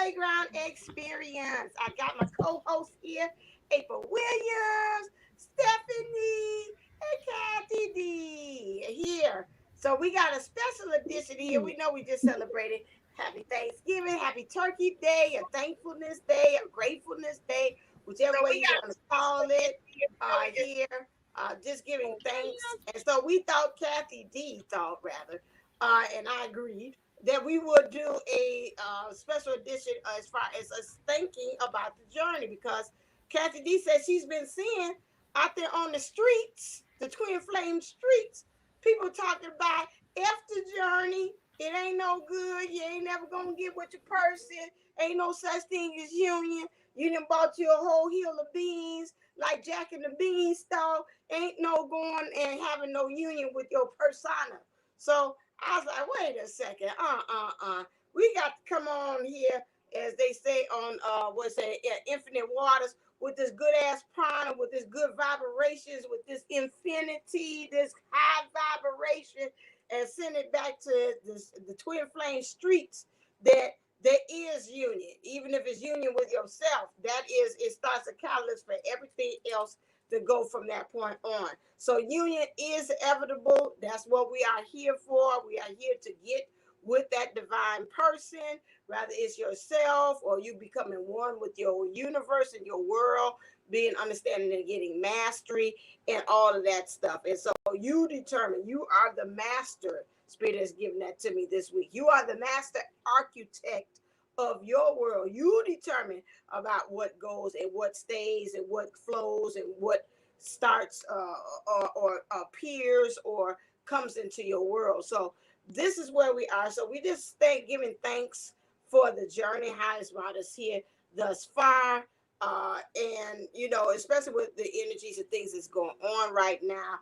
Playground Experience. I got my co-host here, April Williams, Stephanie, and Kathy D here. So we got a special edition here. We know we just celebrated Happy Thanksgiving, Happy Turkey Day, a Thankfulness Day, a Gratefulness Day, whichever way you want to call it. Here, just giving thanks. And so we thought, Kathy D thought rather, and I agreed that we would do a special edition as far as us thinking about the journey, because Kathy D said she's been seeing out there on the streets, the Twin Flame streets, people talking about F the journey. It ain't no good. You ain't never gonna get what your person. Ain't no such thing as union. You done bought you a whole hill of beans, like Jack and the Beanstalk. Ain't no going and having no union with your persona. So I was like, wait a second, we got to come on here, as they say on Infinite Waters, with this good ass prana, with this good vibrations, with this infinity, this high vibration, and send it back to the Twin Flame streets that there is union, even if it's union with yourself. That is, it starts a catalyst for everything else to go from that point on. So union is inevitable. That's what we are here for. We are here to get with that divine person, whether it's yourself or you becoming one with your universe and your world, being understanding and getting mastery and all of that stuff. And so you determine, you are the master. Spirit has given that to me this week. You are the master architect of your world. You determine about what goes and what stays and what flows and what starts or appears or comes into your world. So this is where we are. So we just giving thanks for the journey, how it's brought us here thus far. And, you know, especially with the energies and things that's going on right now,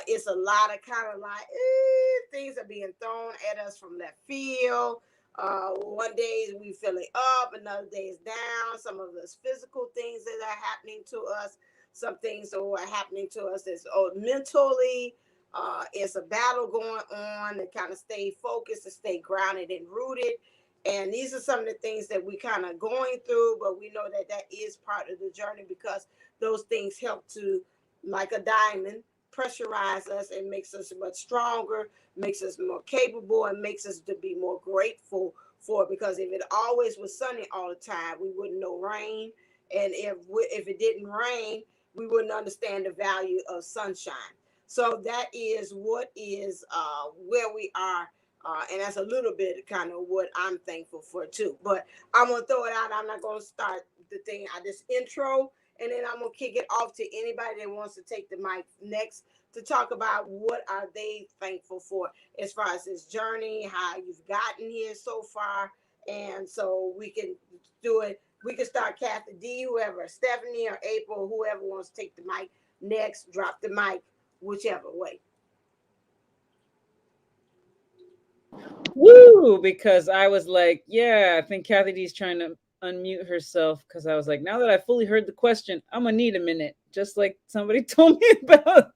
it's a lot of kind of like things are being thrown at us from left field. One day we feeling up, another day is down. Some of those physical things that are happening to us, some things that are happening to us is mentally. It's a battle going on to kind of stay focused, to stay grounded and rooted. And these are some of the things that we kind of going through, but we know that that is part of the journey, because those things help to, like a diamond, pressurize us and makes us much stronger, makes us more capable, and makes us to be more grateful for it. Because if it always was sunny all the time, we wouldn't know rain. And if it didn't rain, we wouldn't understand the value of sunshine. So that is what is where we are. And that's a little bit kind of what I'm thankful for too. But I'm going to throw it out. I'm not going to start the thing. I just intro, and then I'm going to kick it off to anybody that wants to take the mic next to talk about what are they thankful for as far as this journey, how you've gotten here so far. And so we can do it. We can start Kathy D, whoever, Stephanie or April, whoever wants to take the mic next, drop the mic, whichever way. Woo! Because I was like, yeah, I think Kathy D's trying to unmute herself, because I was like, now that I fully heard the question, I'm gonna need a minute, just like somebody told me about.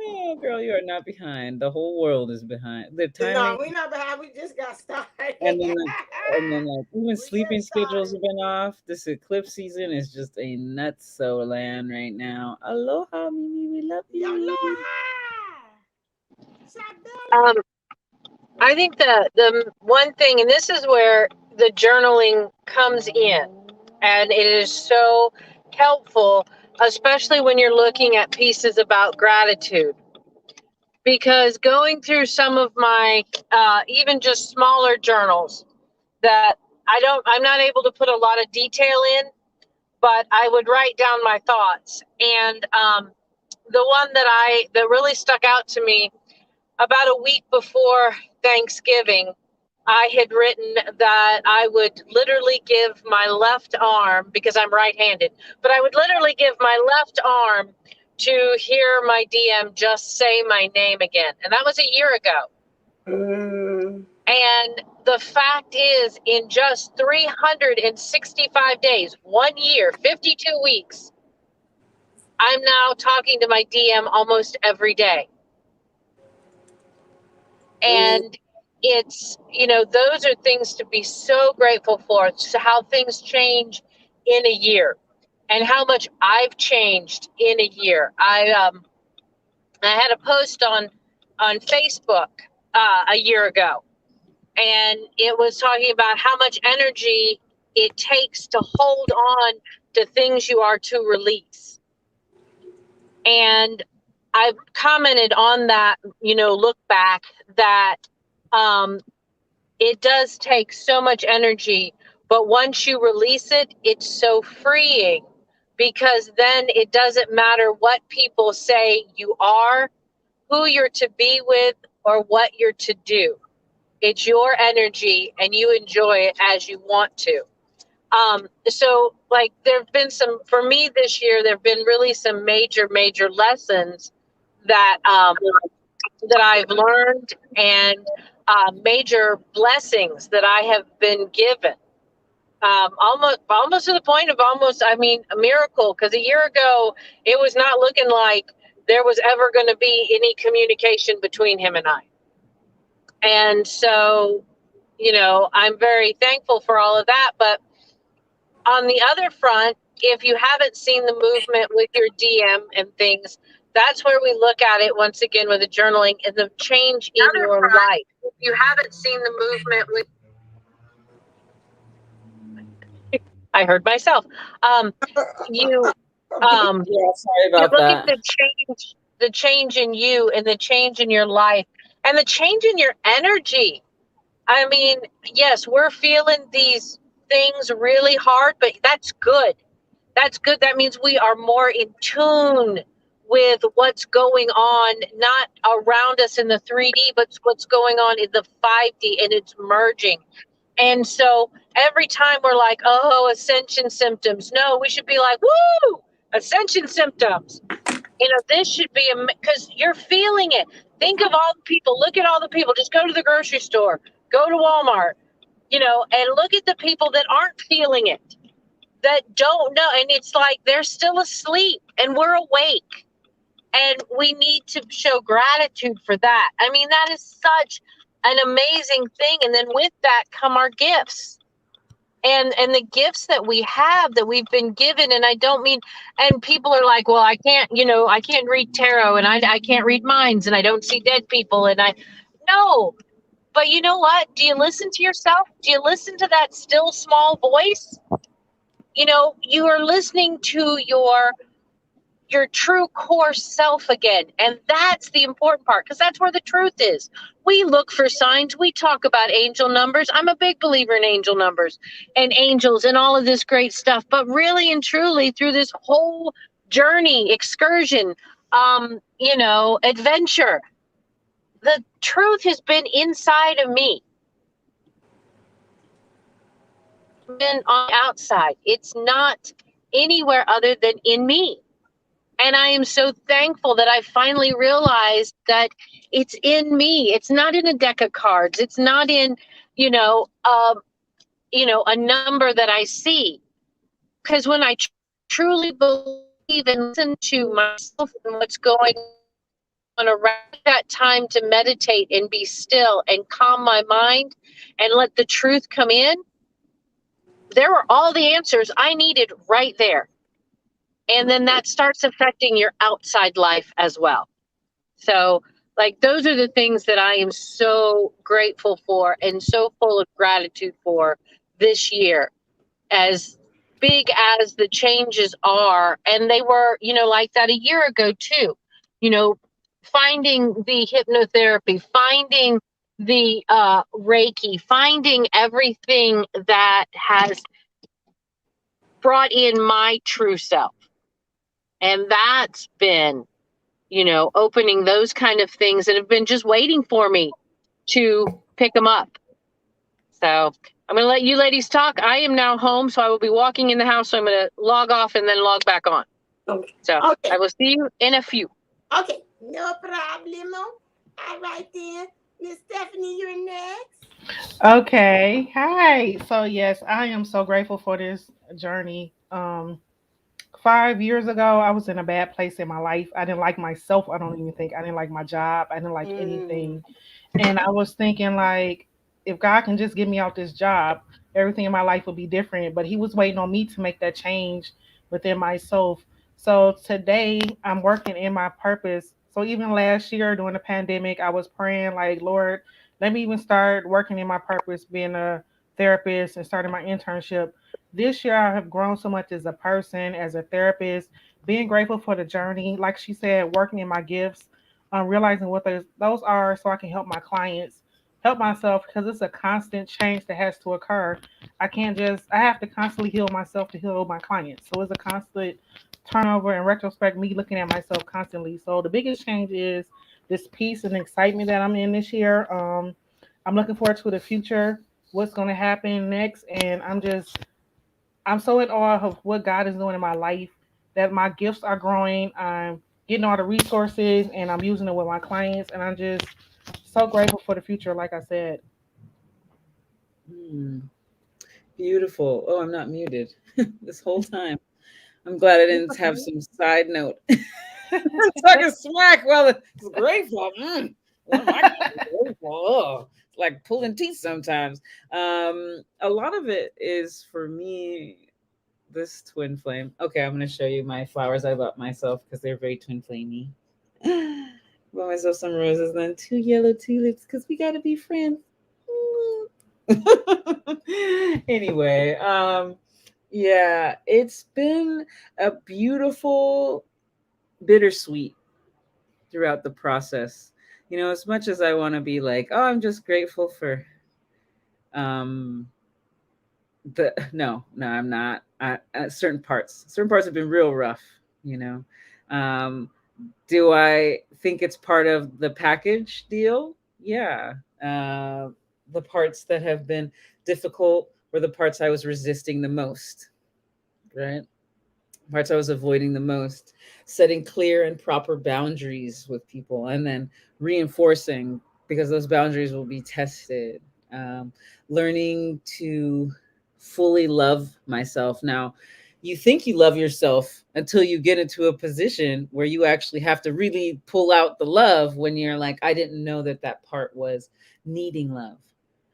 Oh, girl, you are not behind. The whole world is behind. The timing. No, we're not behind. We just got started. And then even sleeping schedules have been off. This eclipse season is just a nutso land right now. Aloha, Mimi, we love you. Aloha. I think the one thing, and this is where the journaling comes in, and it is so helpful, especially when you're looking at pieces about gratitude. Because going through some of my even just smaller journals that I'm not able to put a lot of detail in, but I would write down my thoughts. And the one that really stuck out to me, about a week before Thanksgiving, I had written that I would literally give my left arm, because I'm right-handed, but I would literally give my left arm to hear my DM just say my name again. And that was a year ago. And the fact is, in just 365 days, 1 year, 52 weeks, I'm now talking to my DM almost every day. And it's, those are things to be so grateful for. It's how things change in a year, and how much I've changed in a year. I had a post on Facebook a year ago, and it was talking about how much energy it takes to hold on to things you are to release. And I've commented on that, look back, that it does take so much energy, but once you release it, it's so freeing, because then it doesn't matter what people say you are, who you're to be with, or what you're to do. It's your energy, and you enjoy it as you want to. So like, there have been some, for me this year, there have been really some major lessons that that I've learned, and major blessings that I have been given. Almost to the point of a miracle, because a year ago it was not looking like there was ever going to be any communication between him and I. And so, I'm very thankful for all of that. But on the other front, if you haven't seen the movement with your DM and things, that's where we look at it once again with the journaling and the change in your life. If you haven't seen the movement with, I heard myself. You Yeah, sorry you about look at that. the change in you, and the change in your life, and the change in your energy. I mean, yes, we're feeling these things really hard, but that's good. That's good. That means we are more in tune with what's going on, not around us in the 3D, but what's going on in the 5D, and it's merging. And so every time we're like, oh, ascension symptoms, no, we should be like, woo, ascension symptoms. This should be because you're feeling it. Think of all the people. Look at all the people. Just go to the grocery store, go to Walmart, and look at the people that aren't feeling it, that don't know. And it's like they're still asleep and we're awake. And we need to show gratitude for that. I mean, that is such an amazing thing. And then with that come our gifts. And the gifts that we have, that we've been given. And I don't mean, and people are like, well, I can't read tarot, and I can't read minds, and I don't see dead people. And no, but you know what? Do you listen to yourself? Do you listen to that still small voice? You are listening to your true core self again. And that's the important part, because that's where the truth is. We look for signs. We talk about angel numbers. I'm a big believer in angel numbers and angels and all of this great stuff. But really and truly, through this whole journey, excursion, adventure, the truth has been inside of me. Been on the outside. It's not anywhere other than in me. And I am so thankful that I finally realized that it's in me. It's not in a deck of cards. It's not in, a number that I see. Because when I truly believe and listen to myself and what's going on around, that time to meditate and be still and calm my mind and let the truth come in, there were all the answers I needed right there. And then that starts affecting your outside life as well. So, like, those are the things that I am so grateful for and so full of gratitude for this year, as big as the changes are. And they were, like that a year ago too, finding the hypnotherapy, finding the Reiki, finding everything that has brought in my true self. And that's been, opening those kind of things that have been just waiting for me to pick them up. So I'm going to let you ladies talk. I am now home, so I will be walking in the house. So I'm going to log off and then log back on. Okay. So Okay. I will see you in a few. Okay. No problem. All right then. Miss Stephanie, you're next. Okay. Hi. So yes, I am so grateful for this journey. 5 years ago, I was in a bad place in my life. I didn't like myself. I don't even think I didn't like my job. I didn't like Mm. anything. And I was thinking, like, if God can just get me out this job, everything in my life would be different. But He was waiting on me to make that change within myself. So today I'm working in my purpose. So even last year during the pandemic, I was praying, like, Lord, let me even start working in my purpose, being a therapist and starting my internship. This year I have grown so much as a person, as a therapist, being grateful for the journey. Like she said, working in my gifts, realizing what those are so I can help my clients, help myself, because it's a constant change that has to occur. I have to constantly heal myself to heal my clients. So it's a constant turnover and retrospect, me looking at myself constantly. So the biggest change is this peace and excitement that I'm in this year. I'm looking forward to the future, what's going to happen next. And I'm so in awe of what God is doing in my life, that my gifts are growing. I'm getting all the resources and I'm using it with my clients. And I'm just so grateful for the future, like I said. Hmm, beautiful. Oh, I'm not muted this whole time. I'm glad I It's didn't have okay. some side note. I'm talking smack while it's grateful. What am I gonna be grateful? Oh, it's like pulling teeth sometimes. A lot of it is for me this twin flame. Okay, I'm gonna show you my flowers I bought myself because they're very twin flamey. Bought myself some roses and then two yellow tulips because we gotta be friends. Anyway, yeah, it's been a beautiful bittersweet throughout the process. You know, as much as I want to be like, oh, I'm just grateful for um the no, I'm not. Certain parts have been real rough, you know. Um do I think it's part of the package deal? Yeah. Uh the parts that have been difficult were the parts I was resisting the most, right? Parts I was avoiding the most, setting clear and proper boundaries with people, and then reinforcing because those boundaries will be tested. Um, Learning to fully love myself. Now, you think you love yourself until you get into a position where you actually have to really pull out the love when you're like, I didn't know that that part was needing love.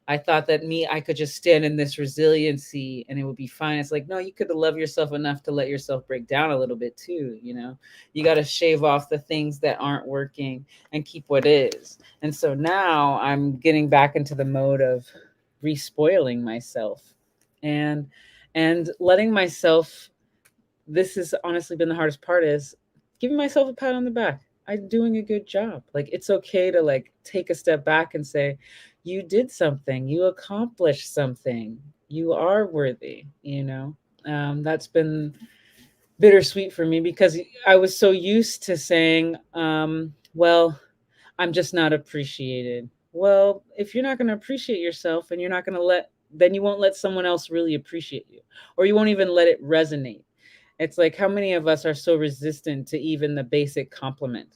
I thought that I could just stand in this resiliency and it would be fine. It's like, no, you could love yourself enough to let yourself break down a little bit too. You know, you got to shave off the things that aren't working and keep what is. And so now I'm getting back into the mode of respoiling myself and letting myself, this has honestly been the hardest part, is giving myself a pat on the back. I'm doing a good job. Like, it's okay to like take a step back and say, you did something, you accomplished something, you are worthy, you know. That's been bittersweet for me because I was so used to saying, well, I'm just not appreciated. Well, if you're not going to appreciate yourself and you're not going to then you won't let someone else really appreciate you, or you won't even let it resonate. It's like, how many of us are so resistant to even the basic compliment?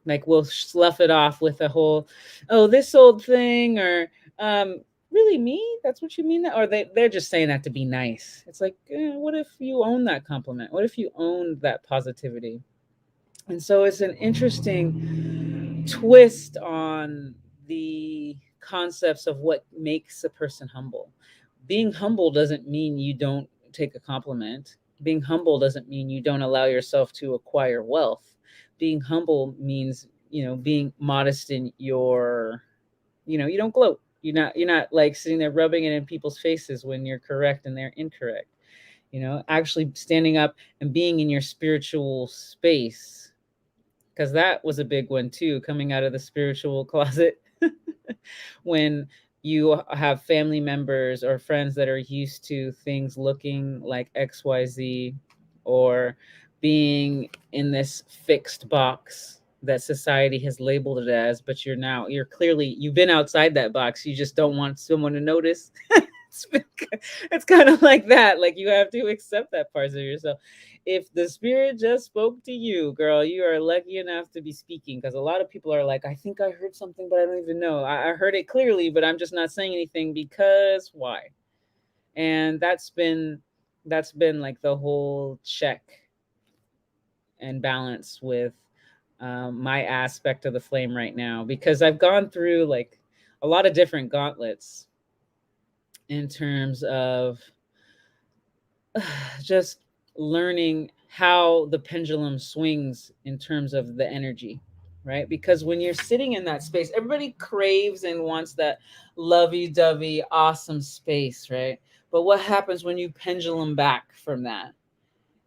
Like, we'll slough it off with a whole, oh, this old thing, or really me? That's what you mean? That? Or they're just saying that to be nice. It's like, what if you own that compliment? What if you own that positivity? And so it's an interesting twist on the concepts of what makes a person humble. Being humble doesn't mean you don't take a compliment. Being humble doesn't mean you don't allow yourself to acquire wealth. Being humble means, you know, being modest in your, you know, you don't gloat. You're not like sitting there rubbing it in people's faces when you're correct and they're incorrect. You know, actually standing up and being in your spiritual space, because that was a big one too, coming out of the spiritual closet. When you have family members or friends that are used to things looking like XYZ, or being in this fixed box that society has labeled it as, but you're clearly, you've been outside that box, you just don't want someone to notice. it's, it's kind of like that, like you have to accept that part of yourself. If the spirit just spoke to you, girl, you are lucky enough to be speaking, because a lot of people are like, I think I heard something, but I don't even know. I heard it clearly, but I'm just not saying anything because why? And that's been like the whole check and balance with my aspect of the flame right now, because I've gone through like a lot of different gauntlets in terms of just learning how the pendulum swings in terms of the energy, right? Because when you're sitting in that space, everybody craves and wants that lovey-dovey awesome space, right? But what happens when you pendulum back from that?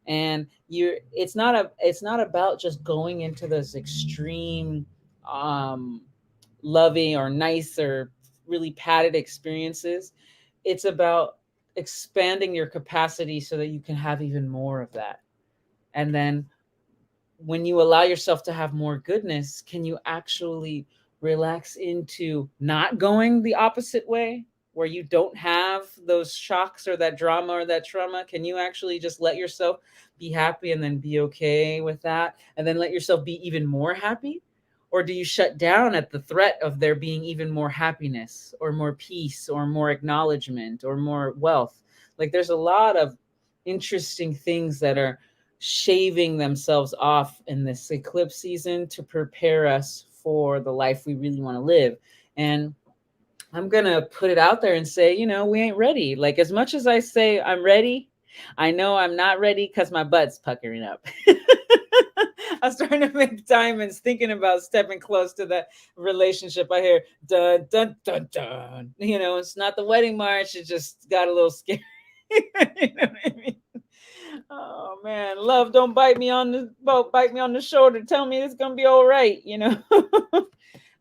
And you're it's not about just going into this extreme um loving or nice or really padded experiences. It's about expanding your capacity so that you can have even more of that. And then when you allow yourself to have more goodness, can you actually relax into not going the opposite way, where you don't have those shocks or that drama or that trauma? Can you actually just let yourself be happy and then be okay with that? And then let yourself be even more happy? Or do you shut down at the threat of there being even more happiness or more peace or more acknowledgement or more wealth? Like there's a lot of interesting things that are shaving themselves off in this eclipse season to prepare us for the life we really want to live. And I'm going to put it out there and say, we ain't ready. Like, as much as I say I'm ready, I know I'm not ready because my butt's puckering up. I'm starting to make diamonds thinking about stepping close to that relationship. I hear dun dun dun dun. It's not the wedding march. It just got a little scary. You know what I mean? Oh man, love, don't bite me on the boat, bite me on the shoulder, tell me it's gonna be all right.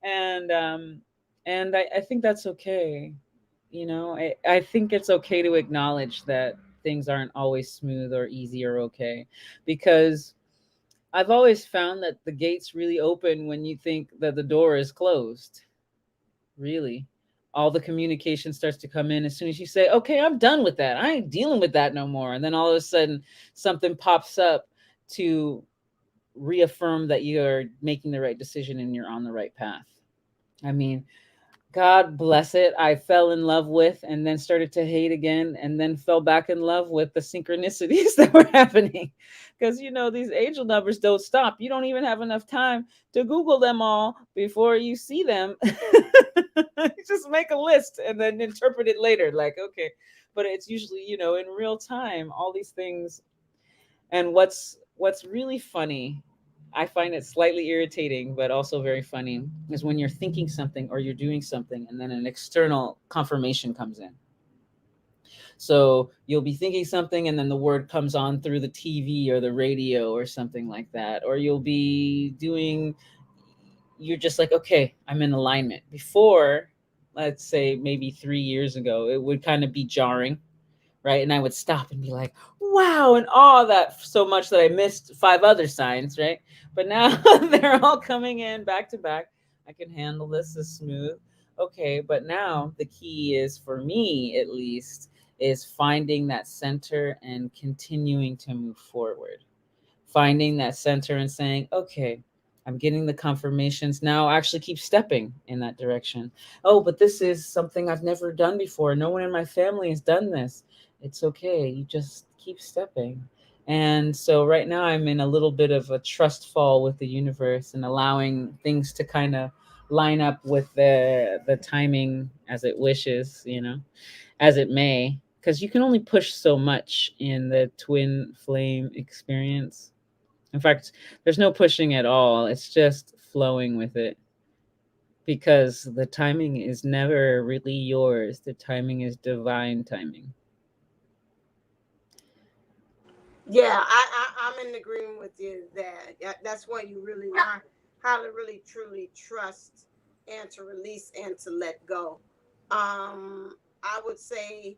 and I think that's okay. I think it's okay to acknowledge that things aren't always smooth or easy or okay, because I've always found that the gates really open when you think that the door is closed. Really, all the communication starts to come in as soon as you say, okay, I'm done with that, I ain't dealing with that no more. And then all of a sudden something pops up to reaffirm that you're making the right decision and you're on the right path. I mean, God bless it, I fell in love with and then started to hate again and then fell back in love with the synchronicities that were happening. Because, these angel numbers don't stop. You don't even have enough time to Google them all before you see them. Just make a list and then interpret it later. Like, okay. But it's usually, in real time, all these things. And what's really funny, I find it slightly irritating, but also very funny, is when you're thinking something or you're doing something and then an external confirmation comes in. So you'll be thinking something and then the word comes on through the TV or the radio or something like that. Or you're just like, okay, I'm in alignment. Before, let's say maybe 3 years ago, it would kind of be jarring, right? And I would stop and be like, wow, and awe that so much that I missed 5 other signs, right? But now they're all coming in back to back. I can handle this as smooth. Okay, but now the key is, for me at least, is finding that center and continuing to move forward. Finding that center and saying, okay, I'm getting the confirmations now. Actually, keep stepping in that direction. Oh, but this is something I've never done before. No one in my family has done this. It's okay. You just keep stepping. And so right now I'm in a little bit of a trust fall with the universe and allowing things to kind of line up with the timing as it wishes, as it may, because you can only push so much in the twin flame experience. In fact, there's no pushing at all. It's just flowing with it, because the timing is never really yours. The timing is divine timing. Yeah, I'm in agreement with you that that's when you really learn how to really truly trust and to release and to let go. I would say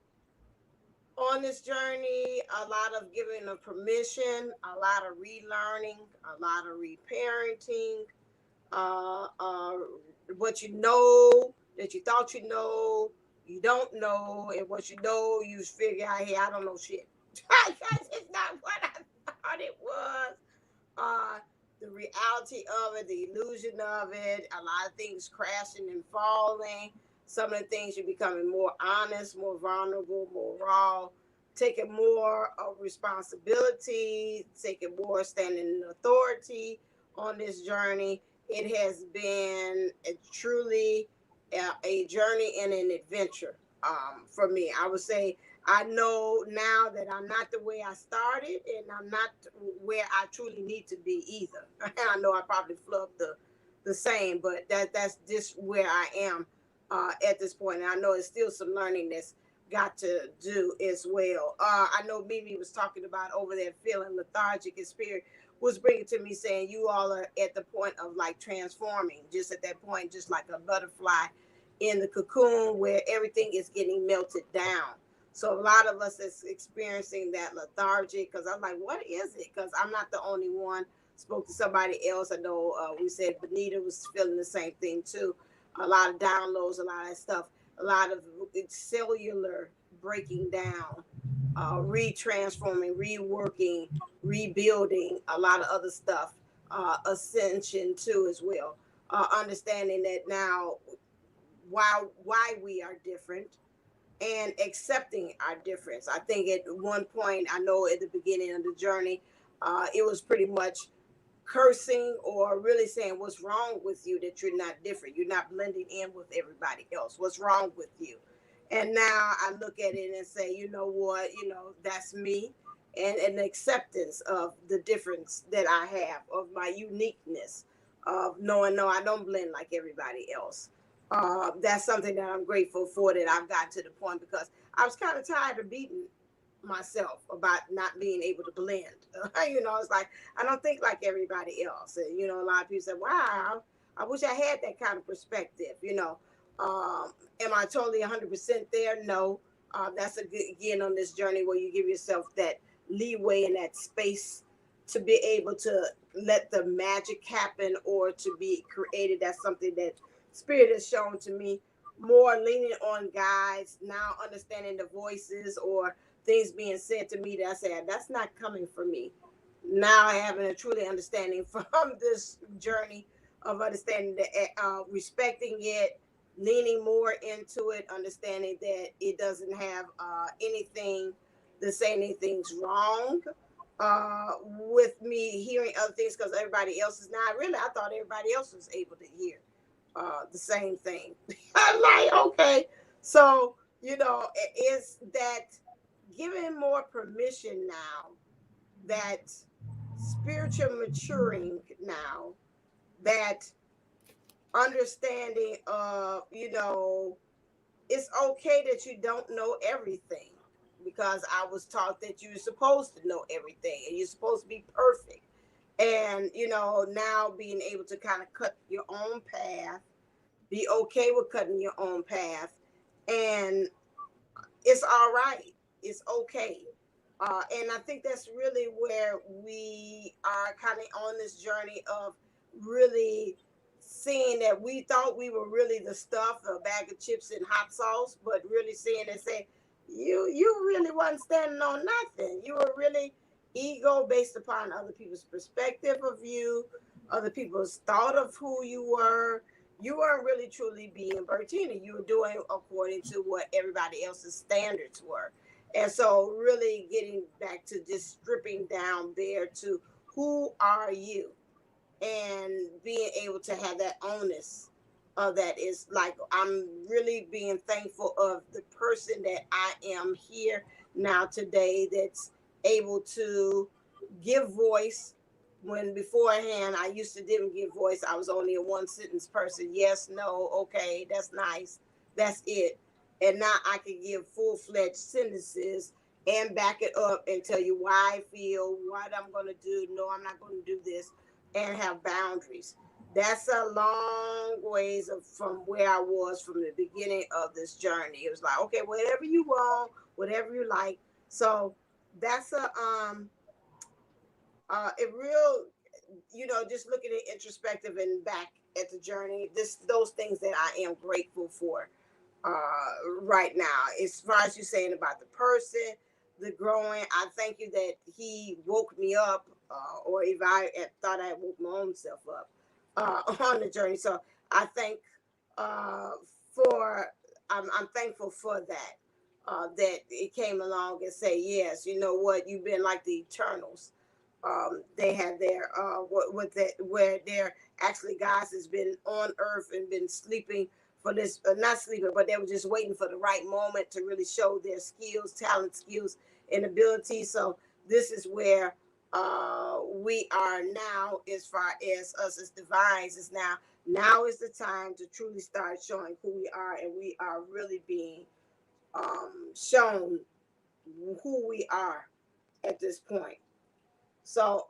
on this journey, a lot of giving of permission, a lot of relearning, a lot of reparenting, uh, uh, what you know that you thought you don't know, and what you know, you figure out, hey, I don't know shit. It's not what I thought it was. Uh, the reality of it, the illusion of it, a lot of things crashing and falling. Some of the things you're becoming more honest, more vulnerable, more raw, taking more of responsibility, taking more standing in authority on this journey. It has been truly a journey and an adventure. For me, I would say I know now that I'm not the way I started, and I'm not where I truly need to be either. I know I probably flubbed the same, but that's just where I am at this point. And I know it's still some learning that's got to do as well. I know Mimi was talking about over there feeling lethargic in spirit, was bringing to me saying you all are at the point of like transforming, just at that point, just like a butterfly in the cocoon where everything is getting melted down. So a lot of us is experiencing that lethargic, because I'm like, what is it? Because I'm not the only one. Spoke to somebody else. I know we said Benita was feeling the same thing too. A lot of downloads, a lot of that stuff, a lot of cellular breaking down, retransforming, reworking, rebuilding, a lot of other stuff, ascension too as well. Understanding that now why we are different, and accepting our difference. I think at one point, I know at the beginning of the journey, it was pretty much cursing or really saying what's wrong with you, that you're not different, you're not blending in with everybody else, what's wrong with you. And now I look at it and say, you know what, that's me. And an acceptance of the difference that I have, of my uniqueness, of knowing no, I don't blend like everybody else. That's something that I'm grateful for, that I've got to the point, because I was kind of tired of beating myself about not being able to blend. It's like I don't think like everybody else. And a lot of people say, "Wow, I wish I had that kind of perspective." Am I totally 100% there? No. That's a good, again, on this journey where you give yourself that leeway and that space to be able to let the magic happen or to be created. That's something that Spirit has shown to me, more leaning on guides, now understanding the voices or things being said to me that I said, that's not coming from me. Now I have a truly understanding from this journey of understanding that, respecting it, leaning more into it, understanding that it doesn't have anything to say anything's wrong with me hearing other things, because everybody else is not. Really, I thought everybody else was able to hear the same thing. I'm like, okay. So, it's that giving more permission now, that spiritual maturing now, that understanding of, it's okay that you don't know everything, because I was taught that you're supposed to know everything and you're supposed to be perfect. And, now being able to kind of cut your own path, be okay with cutting your own path, and it's all right. It's okay. And I think that's really where we are kind of on this journey of really seeing that we thought we were really the stuff, a bag of chips and hot sauce, but really seeing and saying, you really wasn't standing on nothing. You were really ego based upon other people's perspective of you, other people's thought of who you were. You weren't really truly being Bertina. You were doing according to what everybody else's standards were. And so really getting back to just stripping down there to who are you, and being able to have that onus of that is like, I'm really being thankful of the person that I am here now today, that's able to give voice, when beforehand I used to didn't give voice. I was only a one sentence person. Yes, no, okay, that's nice. That's it. And now I can give full fledged sentences and back it up and tell you why I feel, what I'm going to do. No, I'm not going to do this, and have boundaries. That's a long ways from where I was from the beginning of this journey. It was like, okay, whatever you want, whatever you like. So that's a real, just looking at introspective and back at the journey. Those things that I am grateful for right now. As far as you saying about the person, the growing, I thank you that he woke me up, or if I had thought I woke my own self up on the journey. So I thank uh, for, I'm thankful for that. That it came along and say, yes, you know what, you've been like the Eternals. They had their what that, where their actually guys has been on Earth and been sleeping for this, not sleeping, but they were just waiting for the right moment to really show their skills, talent, skills, and abilities. So this is where we are now, as far as us as divines, is now. Now is the time to truly start showing who we are, and we are really being shown who we are at this point. So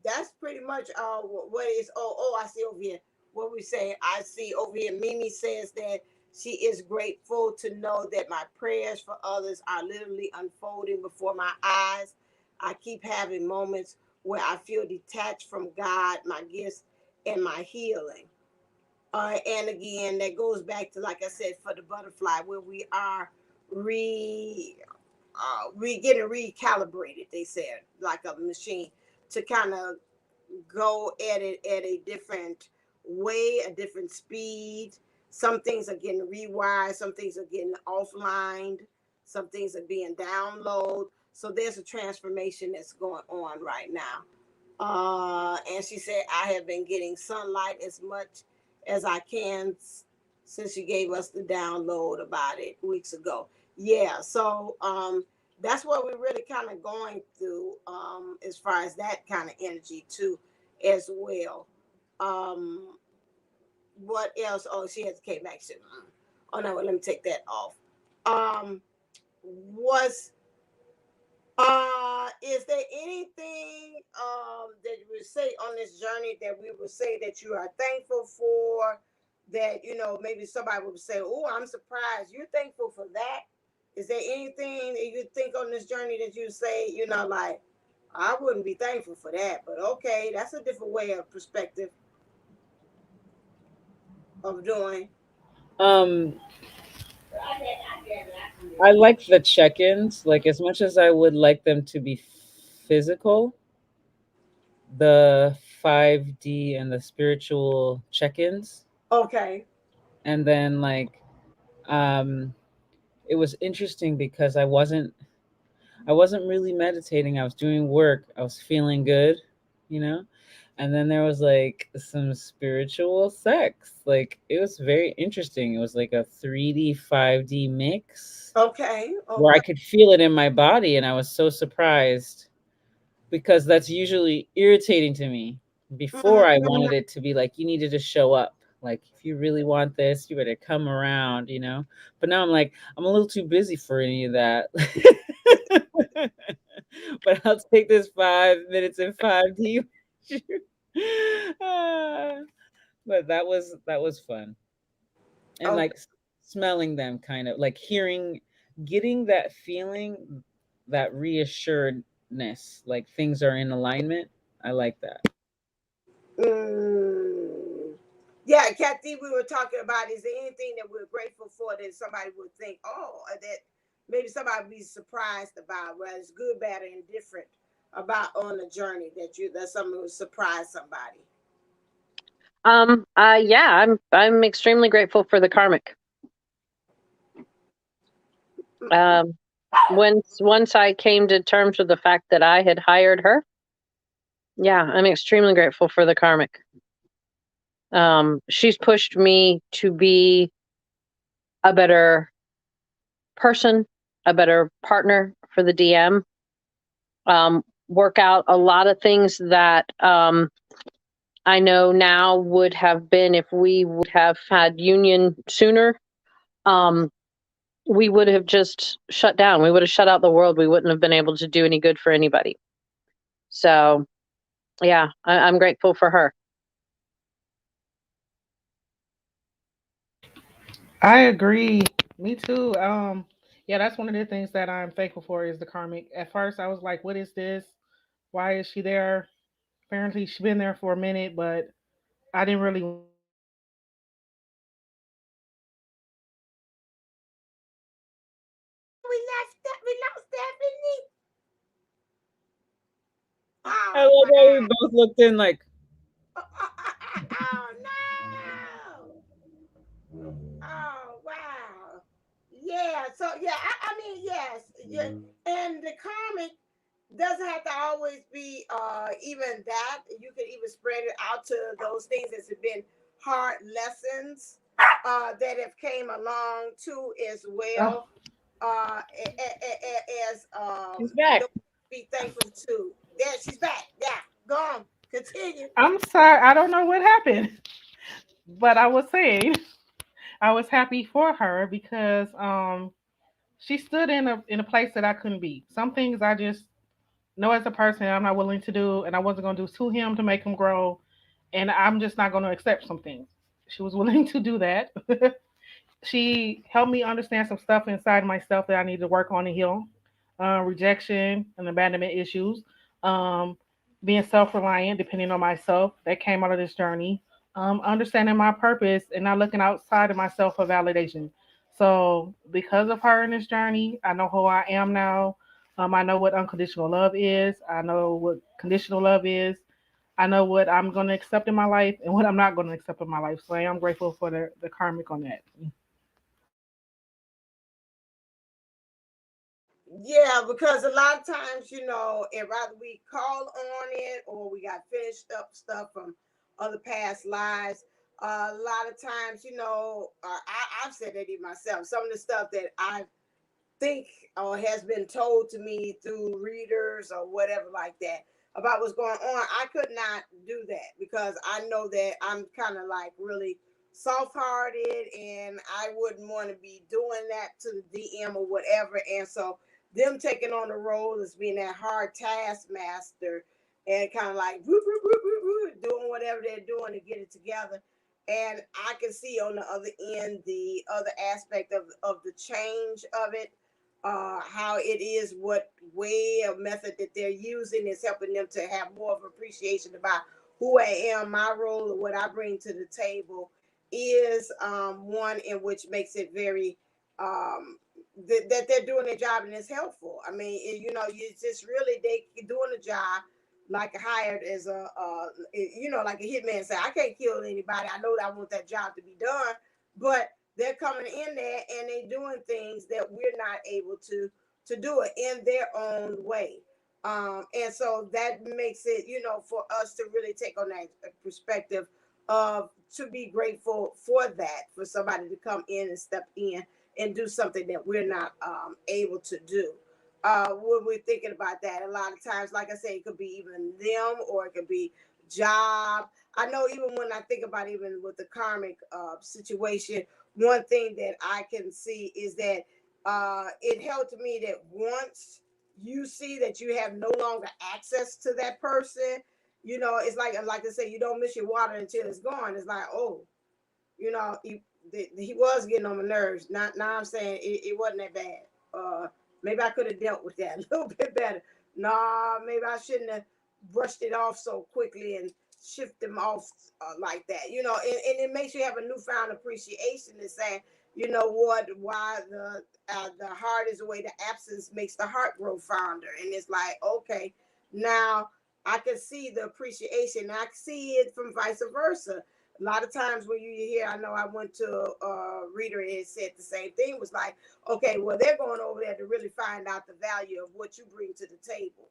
that's pretty much what is. Oh, I see over here what we say. I see over here. Mimi says that she is grateful to know that my prayers for others are literally unfolding before my eyes. I keep having moments where I feel detached from God, my gifts, and my healing. And again, that goes back to, like I said, for the butterfly, where we are re we getting recalibrated. They said, like a machine, to kind of go at it at a different way, a different speed. Some things are getting rewired, some things are getting offline, some things are being downloaded. So there's a transformation that's going on right now. And she said, I have been getting sunlight as much as I can since she gave us the download about it weeks ago. Yeah, so that's what we're really kind of going through, as far as that kind of energy too, as well. Um, what else? Oh, she has came back. Oh no, well, let me take that off. Um, was is there anything that you would say on this journey that we would say that you are thankful for? That maybe somebody would say, "Oh, I'm surprised. You're thankful for that." Is there anything that you think on this journey that you say, like, I wouldn't be thankful for that, but okay, that's a different way of perspective of doing. Um, I like the check-ins. Like as much as I would like them to be physical, the 5D and the spiritual check-ins, Okay. and then like um it was interesting because I wasn't really meditating. I was doing work. I was feeling good, you know? And then there was like some spiritual sex. Like it was very interesting. It was like a 3D, 5D mix Okay. where I Okay. could feel it in my body. And I was so surprised because that's usually irritating to me. Before, I Mhm. wanted it to be like, you needed to show up. Like, if you really want this, you better come around, you know? But now I'm like, I'm a little too busy for any of that. But I'll take this 5 minutes in 5D. Ah, but that was fun. And Okay. like smelling them, kind of like hearing, getting that feeling, that reassuredness, like things are in alignment. I like that. Mm. Yeah, Kathy, we were talking about, is there anything that we're grateful for that somebody would think, oh, that maybe somebody would be surprised about, whether it's good, bad, or indifferent about on the journey that something would surprise somebody. Yeah, I'm extremely grateful for the karmic. Um, once I came to terms with the fact that I had hired her, yeah, I'm extremely grateful for the karmic. She's pushed me to be a better person, a better partner for the DM. Work out a lot of things that I know now would have been, if we would have had union sooner. Um, we would have just shut down. We would have shut out the world. We wouldn't have been able to do any good for anybody. So, yeah, I'm grateful for her. I agree. Me too. Yeah, that's one of the things that I'm thankful for is the karmic. At first, I was like, "What is this? Why is she there?" Apparently, she's been there for a minute, but I didn't really want to know what was going on. We lost Stephanie. I Oh love how we wow. both looked in like, Oh no. Oh wow. Yeah. So yeah, I mean yes. Yeah. And the comic doesn't have to always be even that. You can even spread it out to those things that's been hard lessons that have came along too as Oh, well. As She's no, back. be thankful to. There, she's back. Yeah, go on, continue. I'm sorry. I don't know what happened, but I was saying I was happy for her because she stood in a place that I couldn't be. Some things I just know as a person I'm not willing to do, and I wasn't going to do to him to make him grow, and I'm just not going to accept some things. She was willing to do that. She helped me understand some stuff inside myself that I need to work on and heal. Rejection and abandonment issues. Um, Being self reliant, depending on myself, that came out of this journey. Understanding my purpose and not looking outside of myself for validation. So, because of her in this journey, I know who I am now. I know what unconditional love is. I know what conditional love is. I know what I'm going to accept in my life and what I'm not going to accept in my life. So I am grateful for the karmic on that. Yeah, because a lot of times, and rather we call on it or we got finished up stuff from other past lives. A lot of times, I've said that even myself. Some of the stuff that I think or has been told to me through readers or whatever like that about what's going on, I could not do that because I know that I'm kind of like really soft hearted and I wouldn't want to be doing that to the DM or whatever. And so them taking on the role as being that hard taskmaster and kind of like whoop, whoop, whoop, whoop, whoop, doing whatever they're doing to get it together. And I can see on the other end the other aspect of the change of it, how it is, what way or method that they're using is helping them to have more of appreciation about who I am, my role, and what I bring to the table is one in which makes it very that they're doing their job and it's helpful. I mean, you just really they doing the job like hired as like a hitman say, I can't kill anybody. I know that I want that job to be done, but they're coming in there and they're doing things that we're not able to do it in their own way. And so that makes it, for us to really take on that perspective of to be grateful for that, for somebody to come in and step in and do something that we're not able to do. When we're thinking about that, a lot of times, like I say, it could be even them or it could be job. I know even when I think about even with the karmic situation, one thing that I can see is that it held to me that once you see that you have no longer access to that person, it's like I say, you don't miss your water until it's gone. It's like, oh, he was getting on my nerves. Now I'm saying it wasn't that bad. Maybe I could have dealt with that a little bit better. Nah, maybe I shouldn't have brushed it off so quickly and shift them off like that. And it makes you have a newfound appreciation and saying, you know what, why the heart is the way the absence makes the heart grow fonder. And it's like, okay, now I can see the appreciation. I can see it from vice versa. A lot of times when you hear, I know I went to a reader and it said the same thing, was like, okay, well, they're going over there to really find out the value of what you bring to the table.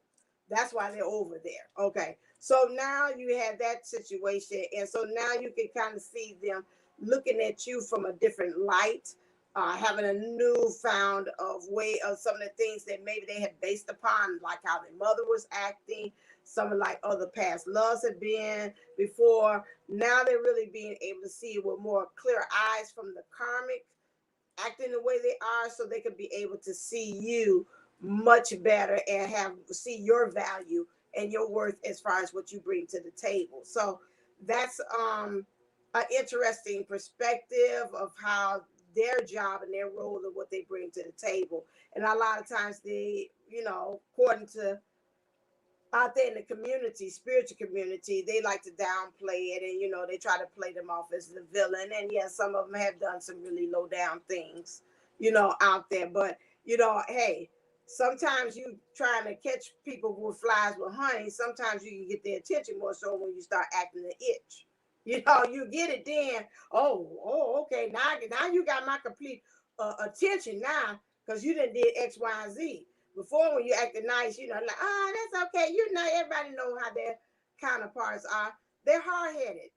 That's why they're over there. Okay. So now you have that situation. And so now you can kind of see them looking at you from a different light, having a newfound of way of some of the things that maybe they had based upon, like how their mother was acting, some of like other past loves have been before. Now they're really being able to see with more clear eyes from the karmic acting the way they are so they can be able to see you much better and have see your value and your worth as far as what you bring to the table. So that's an interesting perspective of how their job and their role and what they bring to the table. And a lot of times they, according to out there in the community, spiritual community, they like to downplay it and they try to play them off as the villain. And yes, some of them have done some really low down things, out there. But hey, sometimes you trying to catch people with flies with honey. Sometimes you can get their attention more so when you start acting the itch. You get it then. Oh, okay. Now you got my complete attention now because you didn't did X, Y, and Z. Before when you acted nice, like, that's okay. Everybody know how their counterparts are. They're hard headed.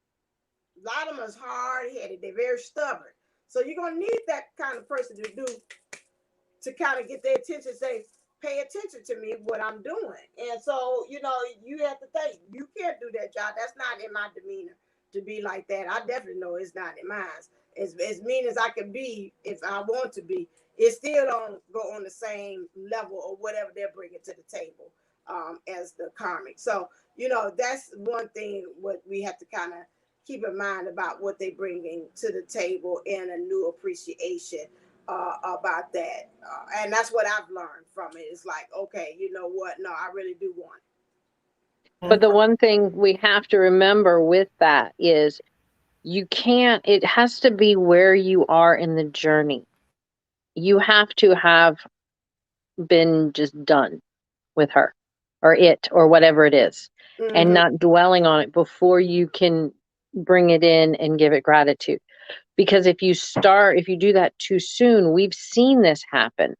A lot of them is hard headed. They're very stubborn. So you're gonna need that kind of person to do to kind of get their attention. Say, pay attention to me, what I'm doing. And so you have to think you can't do that job. That's not in my demeanor to be like that. I definitely know it's not in mine. As mean as I can be, if I want to be, it still don't go on the same level or whatever they're bringing to the table as the karmic. So that's one thing what we have to kind of keep in mind about what they bringing to the table and a new appreciation about that. And that's what I've learned from it. It's like, okay, you know what? No, I really do want But the one thing we have to remember with that is you can't, it has to be where you are in the journey. You have to have been just done with her or it or whatever it is, it. and Hmm. not dwelling on it before you can bring it in and give it gratitude. Because if you do that too soon, we've seen this happen.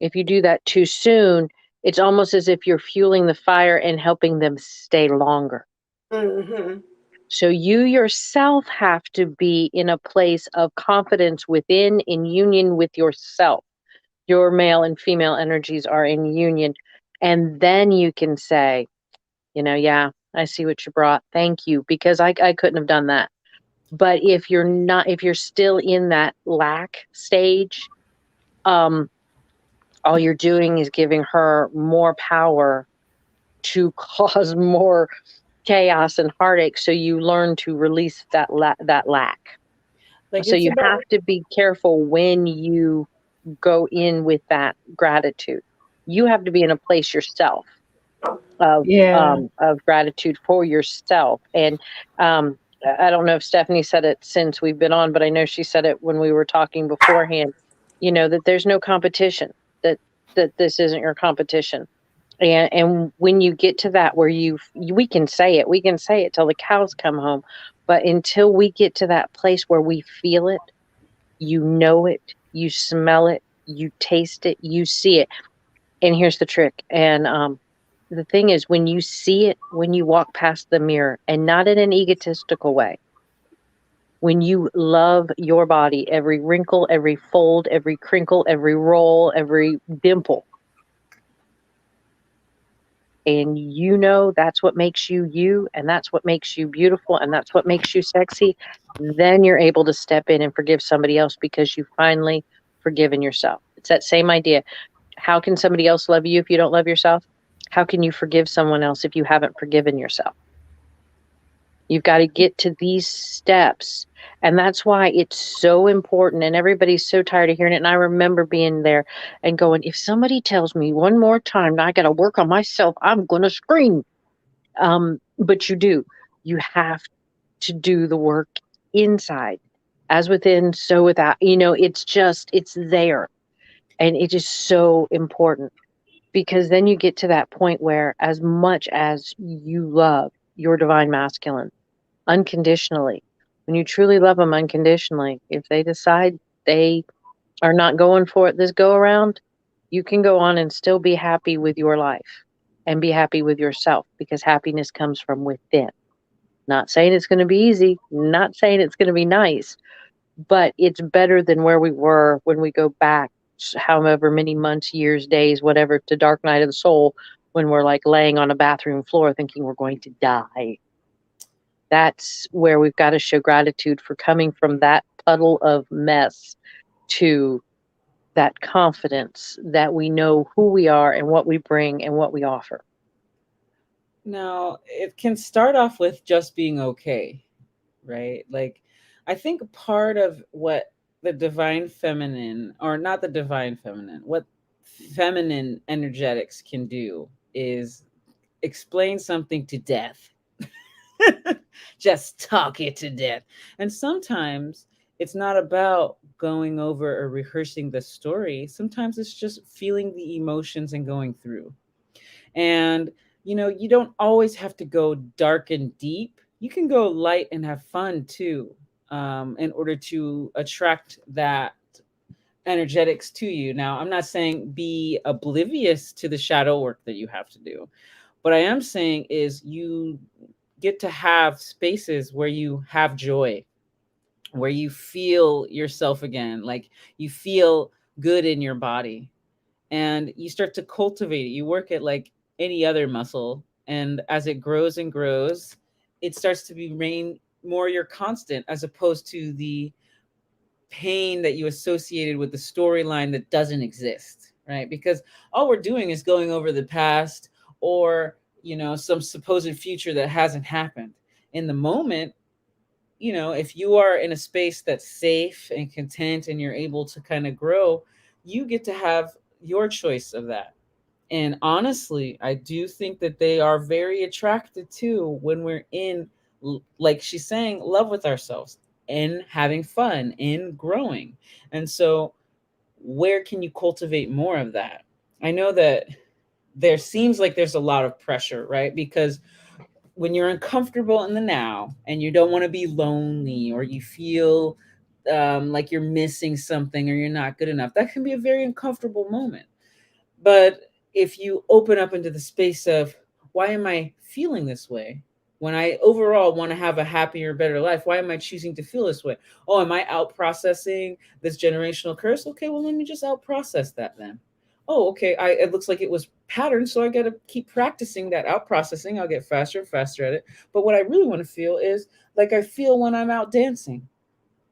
If you do that too soon, it's almost as if you're fueling the fire and helping them stay longer. Hmm. So you yourself have to be in a place of confidence within, in union with yourself. Your male and female energies are in union. And then you can say, yeah, I see what you brought. Thank you. Because I couldn't have done that. But if you're still in that lack stage, um, all you're doing is giving her more power to cause more chaos and heartache. So you learn to release that lack. Like So it's you have about to be careful when you go in with that gratitude. You have to be in a place yourself Yeah. of gratitude for yourself. And um, I don't know if Stephanie said it since we've been on, but I know she said it when we were talking beforehand. That there's no competition. That this isn't your competition. And when you get to that where we can say it till the cows come home, but until we get to that place where we feel it, you smell it, you taste it, you see it. And here's the trick. And the thing is, when you see it, when you walk past the mirror, and not in an egotistical way, when you love your body, every wrinkle, every fold, every crinkle, every roll, every dimple, and that's what makes you you, and that's what makes you beautiful, and that's what makes you sexy, then you're able to step in and forgive somebody else because you finally forgiven yourself. It's that same idea. How can somebody else love you if you don't love yourself? How can you forgive someone else if you haven't forgiven yourself? You've got to get to these steps. And that's why it's so important. And everybody's so tired of hearing it. And I remember being there and going, if somebody tells me one more time that I got to work on myself, I'm going to scream. But you do. You have to do the work inside, as within, so without. It's there. And it is so important, because then you get to that point where, as much as you love your divine masculine unconditionally, when you truly love them unconditionally, if they decide they are not going for it this go around, you can go on and still be happy with your life and be happy with yourself, because happiness comes from within. Not saying it's going to be easy, not saying it's going to be nice, but it's better than where we were when we go back however many months, years, days, whatever, to dark night of the soul, when we're like laying on a bathroom floor thinking we're going to die. That's where we've got to show gratitude for coming from that puddle of mess to that confidence that we know who we are and what we bring and what we offer. now it can start off with just being okay, right? Like I think part of what the divine feminine, or not the divine feminine, what feminine energetics can do is explain something to death. Just talk it to death. And sometimes it's not about going over or rehearsing the story. Sometimes it's just feeling the emotions and going through. And, you don't always have to go dark and deep. You can go light and have fun too, in order to attract that energetics to you. Now, I'm not saying be oblivious to the shadow work that you have to do. What I am saying is you get to have spaces where you have joy, where you feel yourself again, like you feel good in your body, and you start to cultivate it. You work it like any other muscle, and as it grows and grows, it starts to be more your constant, as opposed to the pain that you associated with the storyline that doesn't exist, right? Because all we're doing is going over the past, or some supposed future that hasn't happened. In the moment, if you are in a space that's safe and content and you're able to kind of grow, you get to have your choice of that. And honestly, I do think that they are very attracted to when we're in, like she's saying, love with ourselves and having fun and growing. And so, where can you cultivate more of that? I know that there seems like there's a lot of pressure, right? Because when you're uncomfortable in the now and you don't want to be lonely, or you feel like you're missing something or you're not good enough, that can be a very uncomfortable moment. But if you open up into the space of, why am I feeling this way? When I overall want to have a happier, better life, why am I choosing to feel this way? Oh, am I out processing this generational curse? Okay, well, let me just out process that then. Oh, okay. It looks like it was patterned, so I got to keep practicing that out processing. I'll get faster and faster at it. But what I really want to feel is like I feel when I'm out dancing.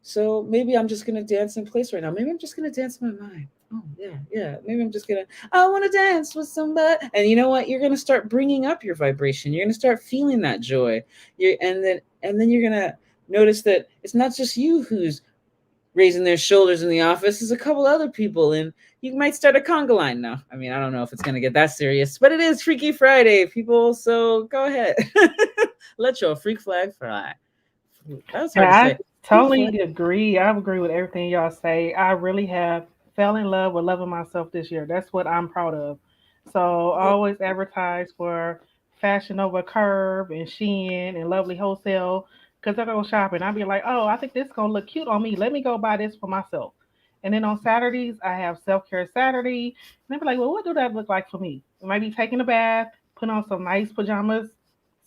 So maybe I'm just gonna dance in place right now. Maybe I'm just gonna dance in my mind. Oh yeah, yeah. Maybe I'm just gonna. I want to dance with somebody. And you know what? You're gonna start bringing up your vibration. You're gonna start feeling that joy. And then you're gonna notice that it's not just you who's raising their shoulders in the office. There's a couple other people, and you might start a conga line now. I mean, I don't know if it's gonna get that serious, but it is Freaky Friday, people. So go ahead, let your freak flag fly. That was And hard to I say. Freak flag. totally agree. I agree with everything y'all say. I really have fell in love with loving myself this year. That's what I'm proud of. So I always advertise for Fashion Over Curve and Shein and Lovely Wholesale because I go shopping. I'd be like, oh, I think this is gonna look cute on me. Let me go buy this for myself. And then on Saturdays, I have self care Saturday, and I'd be like, well, what do that look like for me? Maybe taking a bath, put on some nice pajamas,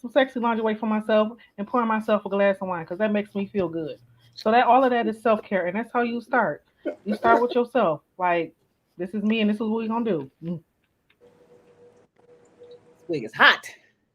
some sexy lingerie for myself, and pouring myself a glass of wine because that makes me feel good. So that all of that is self care, and that's how you start. You start with yourself. Like, this is me, and this is what we're gonna do. This wig is hot.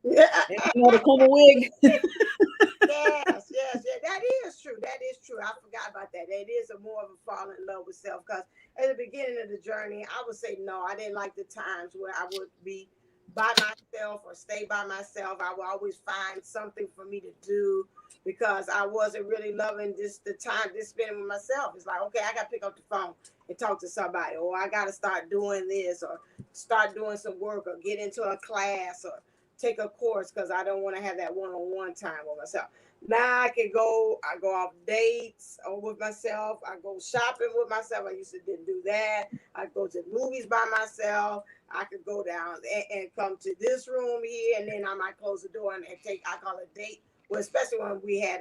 Yeah. You know the Como wig. Yes, yes, yeah. That is true. That is true. I forgot about that. It is a more of a fall in love with self. Because at the beginning of the journey, I would say no. I didn't like the times where I would be by myself or stay by myself. I would always find something for me to do because I wasn't really loving this the time just spending with myself. It's like, okay, I got to pick up the phone and talk to somebody, or I got to start doing this, or start doing some work, or get into a class, or take a course because I don't want to have that one-on-one time with myself. Now I can go. I go off dates with myself. I go shopping with myself. I used to didn't do that. I go to movies by myself. I could go down and come to this room here, and then I might close the door and take. I call it a date. Well, especially when we had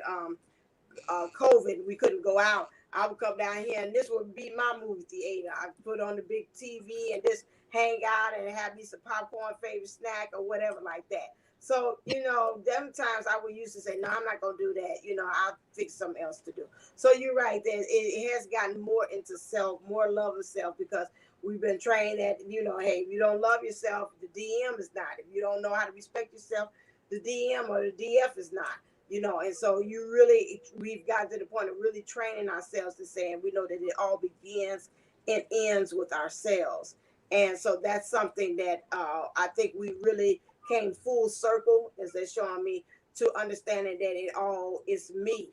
COVID, we couldn't go out. I would come down here, and this would be my movie theater. I put on the big TV and just hang out and have me some popcorn, favorite snack, or whatever like that. So, them times I would used to say, no, I'm not going to do that. I'll fix something else to do. So you're right. It has gotten more into self, more love of self, because we've been trained that, hey, if you don't love yourself, the DM is not. If you don't know how to respect yourself, the DM or the DF is not. And so we've got to the point of really training ourselves to say, and we know that it all begins and ends with ourselves. And so that's something that I think we really came full circle, as they're showing me, to understanding that it all is me,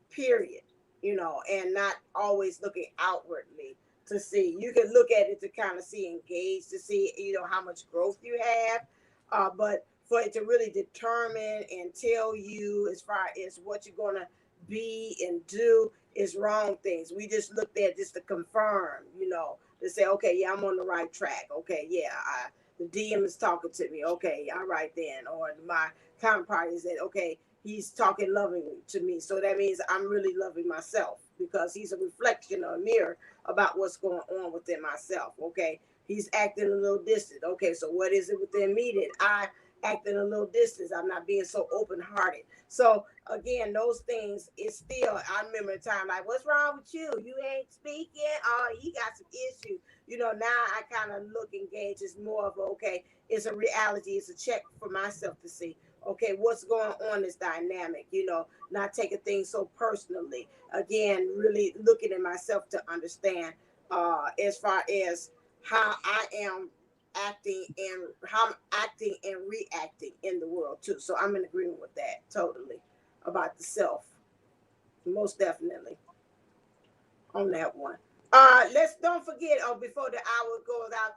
period, and not always looking outwardly to see. You can look at it to kind of see, engage, to see, how much growth you have. But for it to really determine and tell you as far as what you're going to be and do is wrong things. We just looked at just to confirm, to say, okay, yeah, I'm on the right track. Okay, yeah, the DM is talking to me. Okay, all right then. Or my counterpart is that, okay, he's talking lovingly to me. So that means I'm really loving myself because he's a reflection or a mirror about what's going on within myself. Okay. He's acting a little distant. Okay. So what is it within me that I acting a little distance. I'm not being so open hearted. So again, those things is still. I remember a time like, what's wrong with you? You ain't speaking. Oh, you got some issue. Now I kind of look and gauge. It's more of okay. It's a reality. It's a check for myself to see. Okay, what's going on? This dynamic. Not taking things so personally. Again, really looking at myself to understand. As far as how I am acting and how I'm acting and reacting in the world too. So I'm in agreement with that totally about the self, most definitely on that one. Let's don't forget. Oh, before the hour goes out,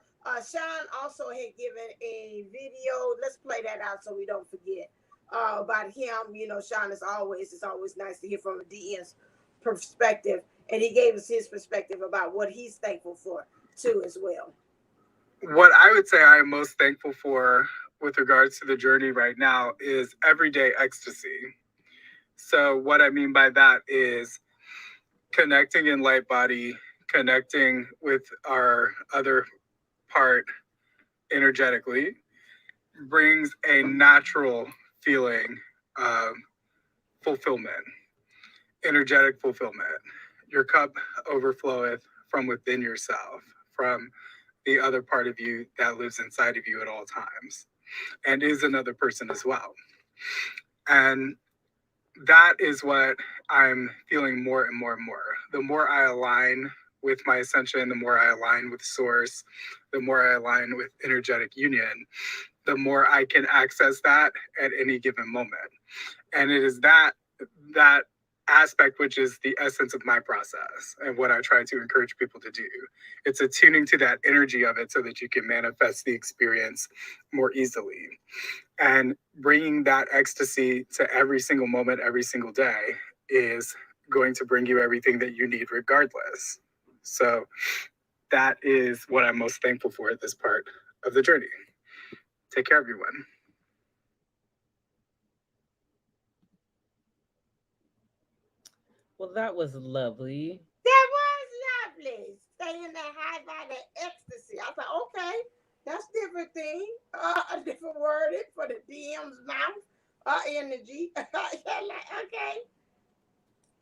Sean also had given a video. Let's play that out so we don't forget about him. Sean is always. It's always nice to hear from a DN's perspective, and he gave us his perspective about what he's thankful for too as well. What I would say I am most thankful for with regards to the journey right now is everyday ecstasy. So, what I mean by that is connecting in light body, connecting with our other part energetically, brings a natural feeling of fulfillment, energetic fulfillment. Your cup overfloweth from within yourself, from the other part of you that lives inside of you at all times and is another person as well. And that is what I'm feeling more and more and more. The more I align with my ascension, the more I align with source, the more I align with energetic union, the more I can access that at any given moment. And it is that aspect which is the essence of my process and what I try to encourage people to do. It's attuning to that energy of it so that you can manifest the experience more easily. And bringing that ecstasy to every single moment, every single day is going to bring you everything that you need regardless. So that is what I'm most thankful for at this part of the journey. Take care, everyone. Well, that was lovely. That was lovely. Staying that high by the ecstasy. I thought, okay, that's different thing. A different wording for the DM's mouth. Energy. Okay,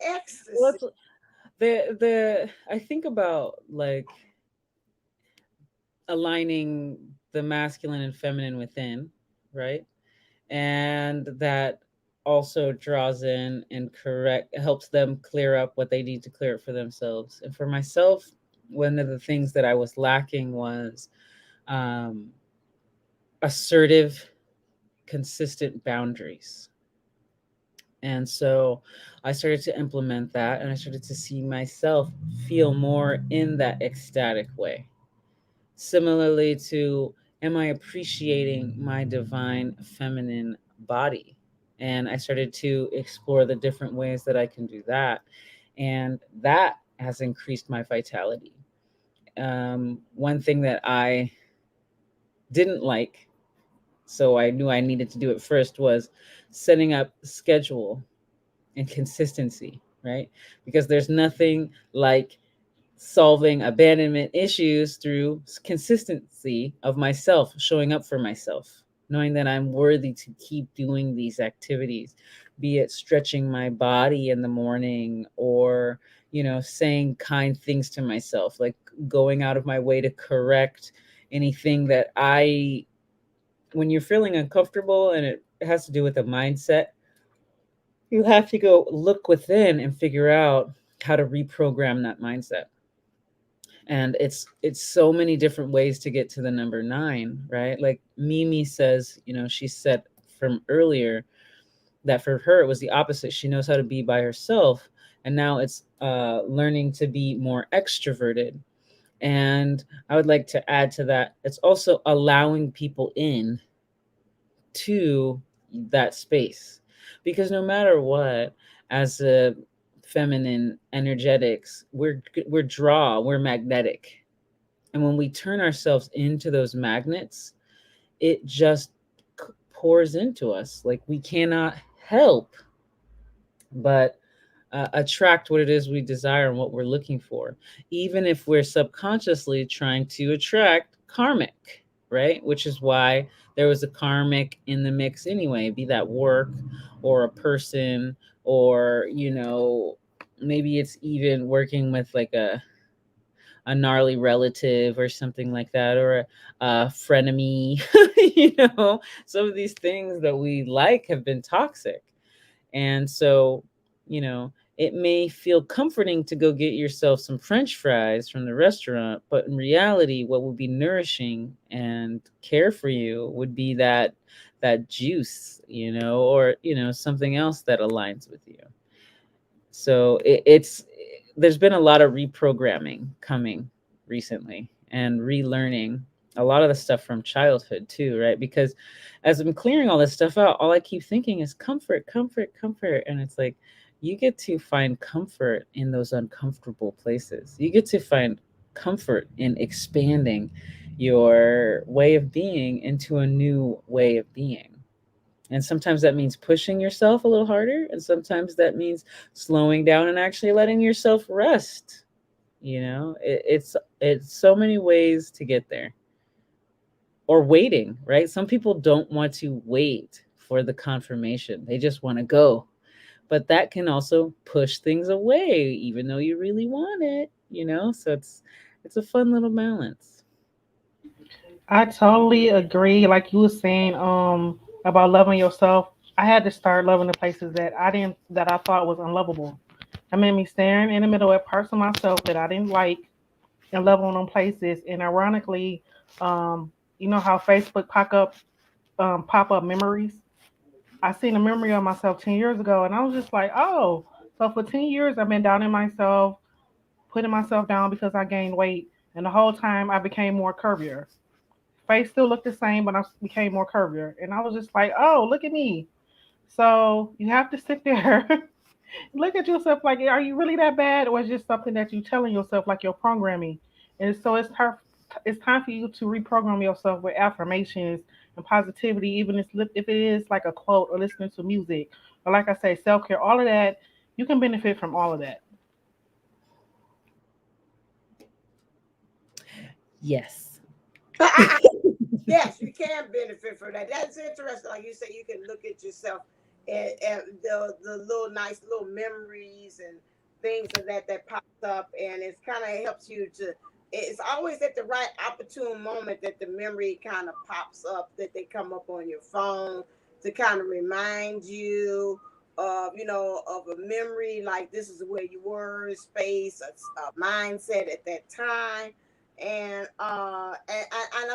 Well, ecstasy. it's the I think about like aligning the masculine and feminine within, right? And that also draws in and correct helps them clear up what they need to clear up for themselves. And for myself, one of the things that I was lacking was um, assertive, consistent boundaries. And so I started to implement that, and I started to see myself feel more in that ecstatic way. Similarly to, am I appreciating my divine feminine body? And I started to explore the different ways that I can do that. And that has increased my vitality. One thing that I didn't like, so I knew I needed to do it first, was setting up schedule and consistency, right? Because there's nothing like solving abandonment issues through consistency of myself, showing up for myself, knowing that I'm worthy to keep doing these activities, be it stretching my body in the morning or, saying kind things to myself, like going out of my way to correct anything that when you're feeling uncomfortable and it has to do with a mindset, you have to go look within and figure out how to reprogram that mindset. And it's so many different ways to get to the number 9, right? Like Mimi says, she said from earlier that for her it was the opposite. She knows how to be by herself, and now it's learning to be more extroverted. And I would like to add to that, it's also allowing people in to that space, because no matter what, as a feminine energetics, we're magnetic. And when we turn ourselves into those magnets, it just pours into us. Like we cannot help but attract what it is we desire and what we're looking for, even if we're subconsciously trying to attract karmic. right? Which is why there was a karmic in the mix anyway, be that work or a person, or, maybe it's even working with like a gnarly relative or something like that, or a frenemy. Some of these things that we like have been toxic. And so, it may feel comforting to go get yourself some French fries from the restaurant, but in reality, what would be nourishing and care for you would be that juice, or something else that aligns with you. So it's there's been a lot of reprogramming coming recently and relearning a lot of the stuff from childhood too, right? Because as I'm clearing all this stuff out, all I keep thinking is comfort, comfort, comfort. And it's like, you get to find comfort in those uncomfortable places. You get to find comfort in expanding your way of being into a new way of being. And sometimes that means pushing yourself a little harder, and sometimes that means slowing down and actually letting yourself rest. It's so many ways to get there. Or waiting, right? Some people don't want to wait for the confirmation. They just want to go. But that can also push things away even though you really want it. So it's a fun little balance. I totally agree. Like you were saying, about loving yourself. I had to start loving the places that I thought was unlovable. That made me staring in the middle at parts of myself that I didn't like and love on them places. And ironically, you know how Facebook pop up memories. I seen a memory of myself 10 years ago, and I was just like, oh, so for 10 years I've been down in myself, putting myself down because I gained weight, and the whole time I became more curvier. Face still looked the same, but I became more curvier, and I was just like, oh, look at me. So you have to sit there, look at yourself like, are you really that bad, or is it just something that you're telling yourself, like your programming? And so it's time for you to reprogram yourself with affirmations and positivity, even if it is like a quote or listening to music, or like I say, self care. All of that, you can benefit from all of that. Yes. Yes, you can benefit from that. That's interesting. Like you say, you can look at yourself and the little nice little memories and things of that pops up, and it's kind of helps you to. It's always at the right opportune moment that the memory kind of pops up, that they come up on your phone to kind of remind you of of a memory, like this is where you were, space, a mindset at that time. And I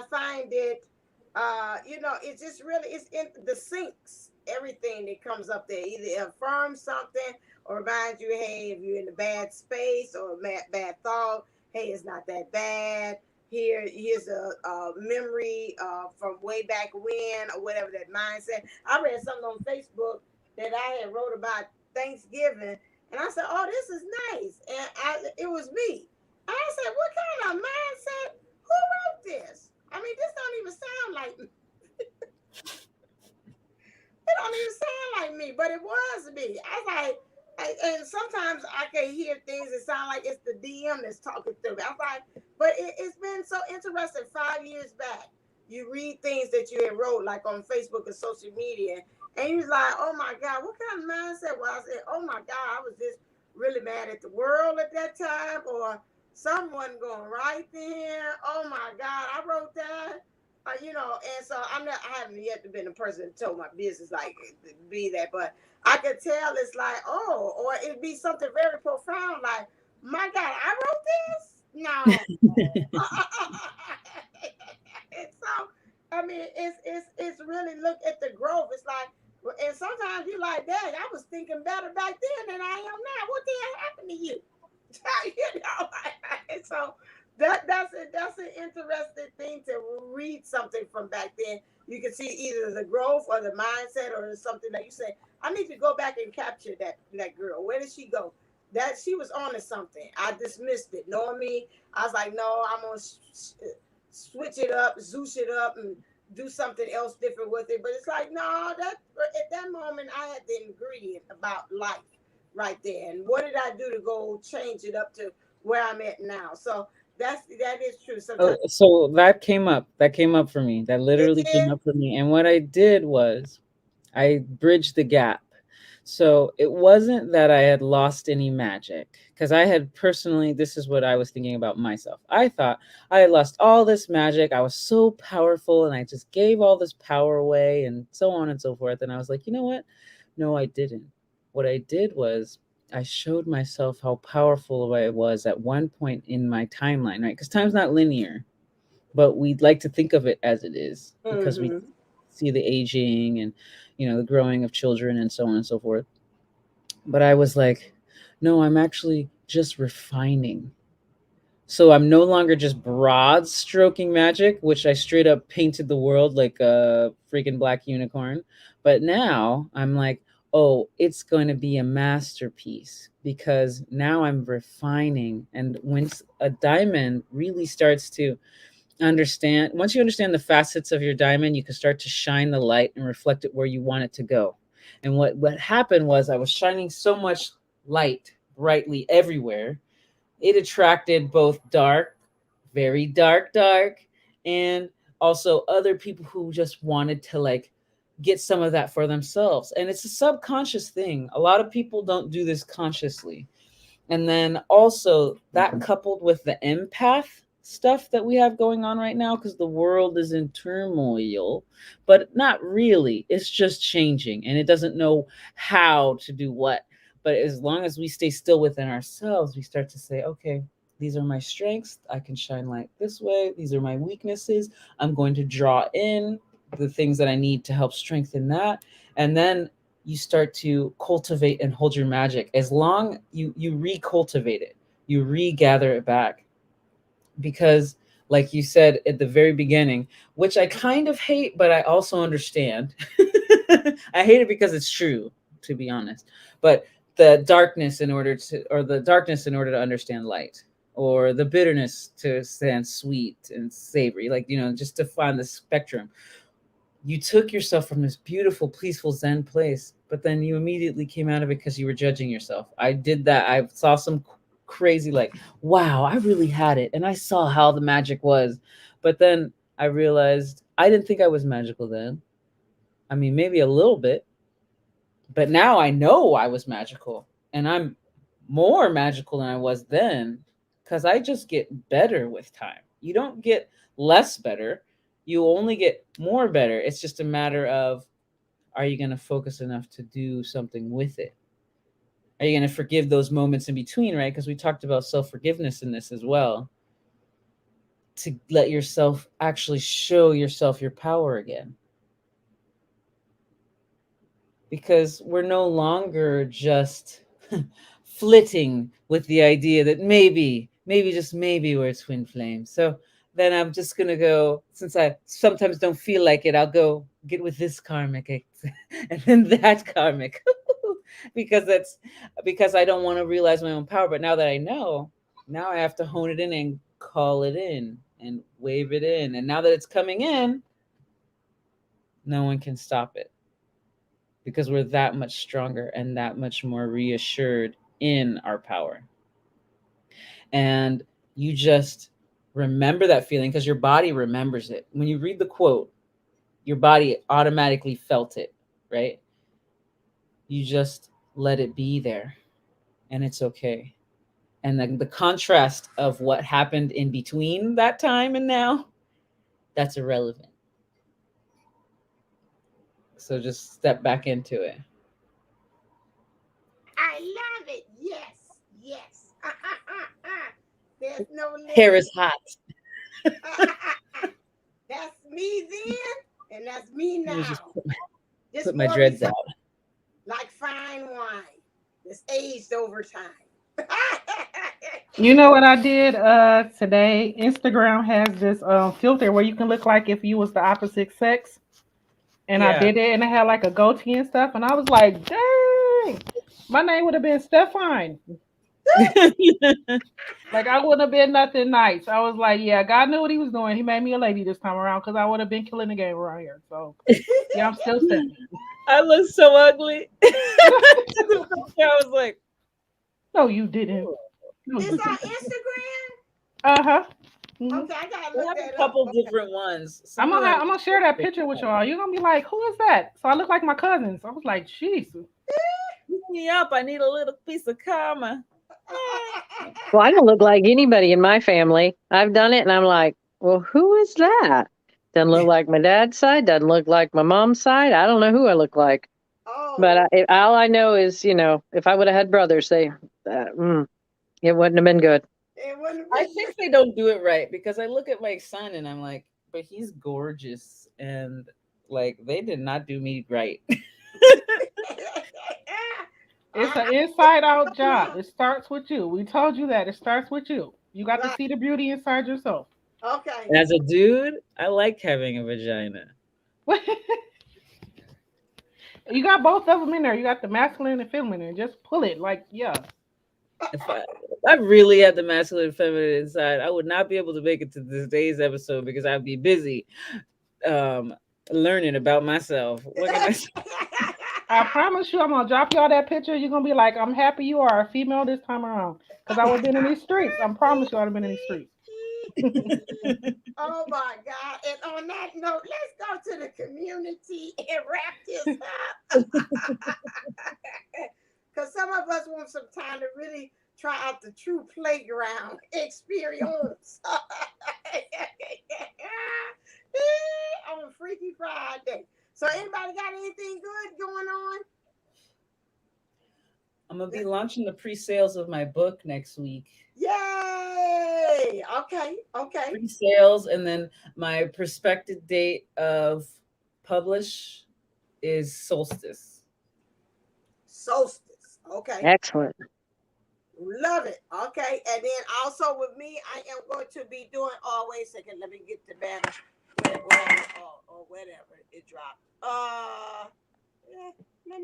find it, it's just really, it's in the sinks, everything that comes up there either affirms something or reminds you, hey, if you're in a bad space or a bad thought, hey, it's not that bad. Here's a memory from way back when, or whatever that mindset. I read something on Facebook that I had wrote about Thanksgiving, and I said, oh, this is nice, and it was me. I said, what kind of mindset? Who wrote this? I mean, this don't even sound like it. Don't even sound like me, but it was me. I was like, and sometimes I can hear things that sound like it's the DM that's talking through me. I was like, but it's been so interesting. 5 years back, you read things that you had wrote like on Facebook and social media, and you was like, oh my God, what kind of mindset was it? Oh my God, I was just really mad at the world at that time, or someone going right there. Oh my God, I wrote that. And so I haven't yet been a person that told my business like be that, but I could tell it's like, oh, or it'd be something very profound, like, my God, I wrote this? No. And so, I mean, it's really look at the growth. It's like, and sometimes you're like, dang, I was thinking better back then than I am now. What the hell happened to you? And so that's an interesting thing to read something from back then. You can see either the growth or the mindset or something that you say, I need to go back and capture that girl. Where did she go? That she was on to something. I dismissed it. Knowing me, I was like, no, I'm gonna switch it up, zoosh it up, and do something else different with it. But it's like, no, that at that moment I had the ingredient about life right there. And what did I do to go change it up to where I'm at now? So That is true. Oh, Sometimes so that came up. That came up for me. That it literally came did. up for me. And what I did was I bridged the gap. So it wasn't that I had lost any magic, because I had personally, this is what I was thinking about myself. I thought I had lost all this magic. I was so powerful and I just gave all this power away and so on and so forth. And I was like, you know what? No, I didn't. What I did was I showed myself how powerful I was at one point in my timeline, right? Because time's not linear, but we'd like to think of it as it is because we Mm-hmm. see the aging and the growing of children and so on and so forth. But I was like, no, I'm actually just refining. So I'm no longer just broad stroking magic, which I straight up painted the world like a freaking black unicorn. But now I'm like, oh, it's going to be a masterpiece because now I'm refining. And when a diamond really starts to understand, once you understand the facets of your diamond, you can start to shine the light and reflect it where you want it to go. And what happened was I was shining so much light brightly everywhere, it attracted both dark, very dark, and also other people who just wanted to like get some of that for themselves. And it's a subconscious thing. A lot of people don't do this consciously. And then also that coupled with the empath stuff that we have going on right now, because the world is in turmoil, but not really. It's just changing and it doesn't know how to do what. But as long as we stay still within ourselves, we start to say, okay, these are my strengths. I can shine light this way. These are my weaknesses. I'm going to draw in the things that I need to help strengthen that. And then you start to cultivate and hold your magic. As long you recultivate it, you regather it back, because like you said at the very beginning, which I kind of hate but I also understand. I hate it because it's true, to be honest. But the darkness in order to or the darkness in order to understand light, or the bitterness to stand sweet and savory, like just to find the spectrum. You took yourself from this beautiful, peaceful Zen place, but then you immediately came out of it because you were judging yourself. I did that. I saw some crazy, like, wow, I really had it. And I saw how the magic was. But then I realized I didn't think I was magical then. I mean, maybe a little bit, but now I know I was magical. And I'm more magical than I was then because I just get better with time. You don't get less better, you only get more better. It's just a matter of, are you going to focus enough to do something with it? Are you going to forgive those moments in between, right? Because we talked about self forgiveness in this as well, to let yourself actually show yourself your power again. Because we're no longer just flitting with the idea that maybe just maybe we're twin flames. So then I'm just gonna go, since I sometimes don't feel like it, I'll go get with this karmic and then that karmic. Because I don't want to realize my own power. But now that I know, now I have to hone it in and call it in and wave it in. And now that it's coming in, no one can stop it, because we're that much stronger and that much more reassured in our power. And you just remember that feeling because your body remembers it. When you read the quote, your body automatically felt it, right? You just let it be there and it's okay. And then the contrast of what happened in between that time and now, that's irrelevant. So just step back into it. I love it. Yes, yes. There's no Hair limit. is hot. That's me then, and that's me Let me just now. Just put my more dreads refined, out. like fine wine. That's aged over time. You know what I did today? Instagram has this filter where you can look like if you was the opposite sex. And I Yeah. did it and it had like a goatee and stuff. And I was like, dang, my name would have been Stefan. Like I wouldn't have been nothing nice. I was like, yeah, God knew what he was doing. He made me a lady this time around because I would have been killing the game around here. So yeah, I'm still Stephanie. I look so ugly. I was like, No, you didn't. No, This you our didn't. Instagram. Uh-huh. Hmm. Okay, I gotta They look have a that up. couple Okay. different ones. Some of them I'm gonna share that picture with y'all. You're gonna be like, who is that? So I look like my cousins. I was like, jeez. pick me up. I need a little piece of karma. Well, I don't look like anybody in my family. I've done it and I'm like, well, who is that? Doesn't look like my dad's side, doesn't look like my mom's side. I don't know who I look like. But Oh, all I know is, if I would have had brothers, it wouldn't have been good. it wouldn't I be think they don't do it right because I look at my son and I'm like, but he's gorgeous and like they did not do me right. It's I, an I inside out don't job. know. It starts with you. We told you that. It starts with you. You got to Right. see the beauty inside yourself. Okay. As a dude, I like having a vagina. You got both of them in there. You got the masculine and feminine. Just pull it. Like, yeah. If I really had the masculine and feminine inside, I would not be able to make it to today's episode because I'd be busy um learning about myself. What can I say? I promise you, I'm going to drop y'all that picture. You're going to be like, I'm happy you are a female this time around. Because I would have been in these streets. I promise you, I'd have been in these streets. Oh my God. And on that note, let's go to the community and wrap this up. Because some of us want some time to really try out the true playground experience on Freaky Friday. So, anybody got anything good going on? I'm gonna be launching the pre-sales of my book next week. Yay! Okay, okay. Pre-sales, and then my prospective date of publish is solstice. Solstice. Okay. Excellent. Love it. Okay. And then also with me, I am going to be doing always second. Let me get the banner whatever or whatever it dropped. Yeah,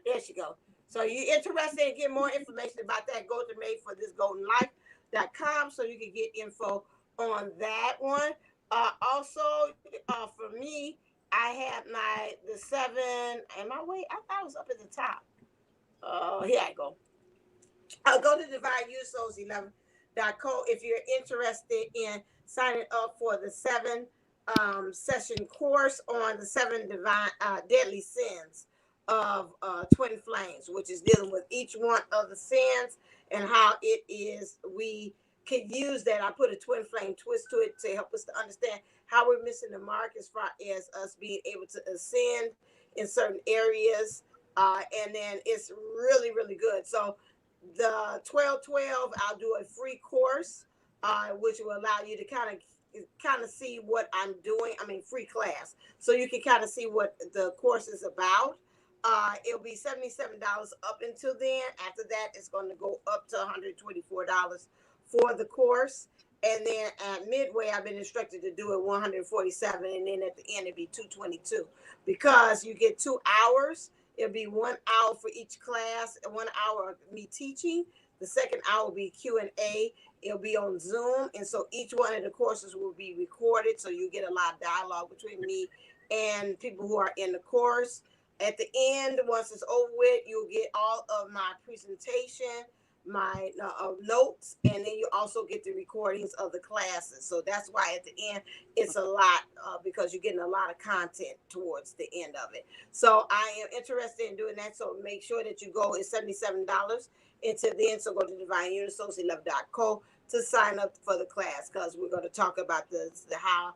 there she go. So you interested in getting more information about that, go to made for this golden life.com so you can get info on that one. Also, for me, I have the seven. Am I wait? I thought it was up at the top. Here I go. I'll go to Divine Usos 11.co if you're interested in signing up for the session course on the seven divine deadly sins of twin flames, which is dealing with each one of the sins and how it is we can use that. I put a twin flame twist to it to help us to understand how we're missing the mark as far as us being able to ascend in certain areas. And then it's really, really good. So the 1212, I'll do a free course, which will allow you to kind of see what I'm doing. I mean, free class, so you can kind of see what the course is about. It'll be $77 up until then. After that, it's going to go up to $124 for the course. And then at midway, I've been instructed to do it 147, and then at the end it'll be 222 because you get 2 hours. It'll be 1 hour for each class, and 1 hour of me teaching. The second hour will be Q&A. It'll be on Zoom, and so each one of the courses will be recorded, so you get a lot of dialogue between me and people who are in the course. At the end, once it's over with, you'll get all of my presentation, my notes, and then you also get the recordings of the classes. So that's why at the end it's a lot because you're getting a lot of content towards the end of it. So I am interested in doing that. So make sure that you go. It's $77 until then. So go to divineunisource11.co to sign up for the class because we're going to talk about the how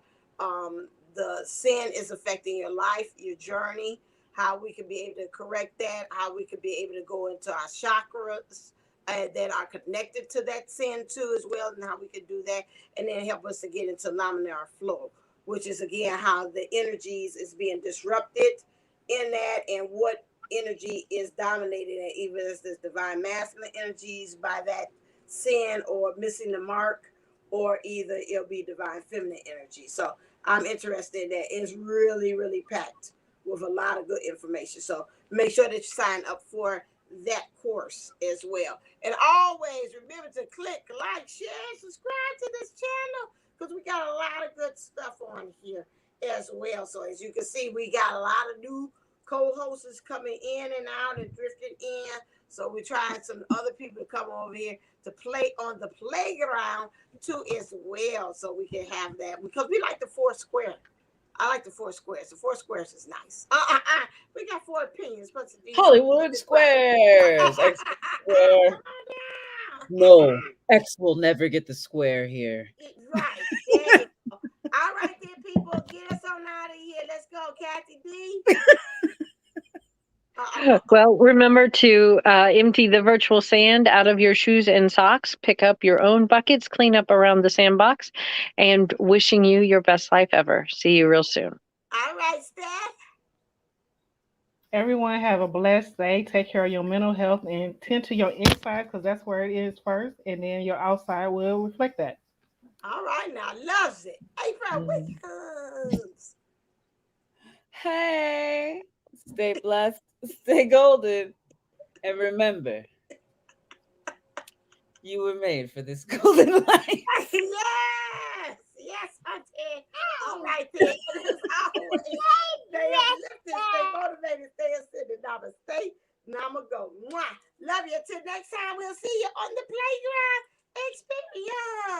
the sin is affecting your life, your journey, how we can be able to correct that, how we could be able to go into our chakras that are connected to that sin too as well, and how we can do that, and then help us to get into laminar flow, which is again how the energies is being disrupted in that, and what energy is dominated, and even as this divine masculine energies by that sin or missing the mark, or either it'll be divine feminine energy. So I'm interested in that. It's really, really packed with a lot of good information. So make sure that you sign up for that course as well. And always remember to click like, share, subscribe to this channel because we got a lot of good stuff on here as well. So as you can see, we got a lot of new co-hosts coming in and out and drifting in. So we're trying some other people to come over here to play on the playground too as well, so we can have that because we like the four square. I like the four squares. The four squares is nice. We got four opinions, but these Hollywood squares. X square. No, X will never get the square here. Right. There you go. All right, then, people, get us on out of here. Let's go, Kathy D. Well, remember to empty the virtual sand out of your shoes and socks, pick up your own buckets, clean up around the sandbox, and wishing you your best life ever. See you real soon. All right, Steph. Everyone have a blessed day. Take care of your mental health and tend to your inside because that's where it is first, and then your outside will reflect that. All right, now, loves it. April Mm. Williams. Hey, stay blessed, stay golden, and remember, you were made for this golden life.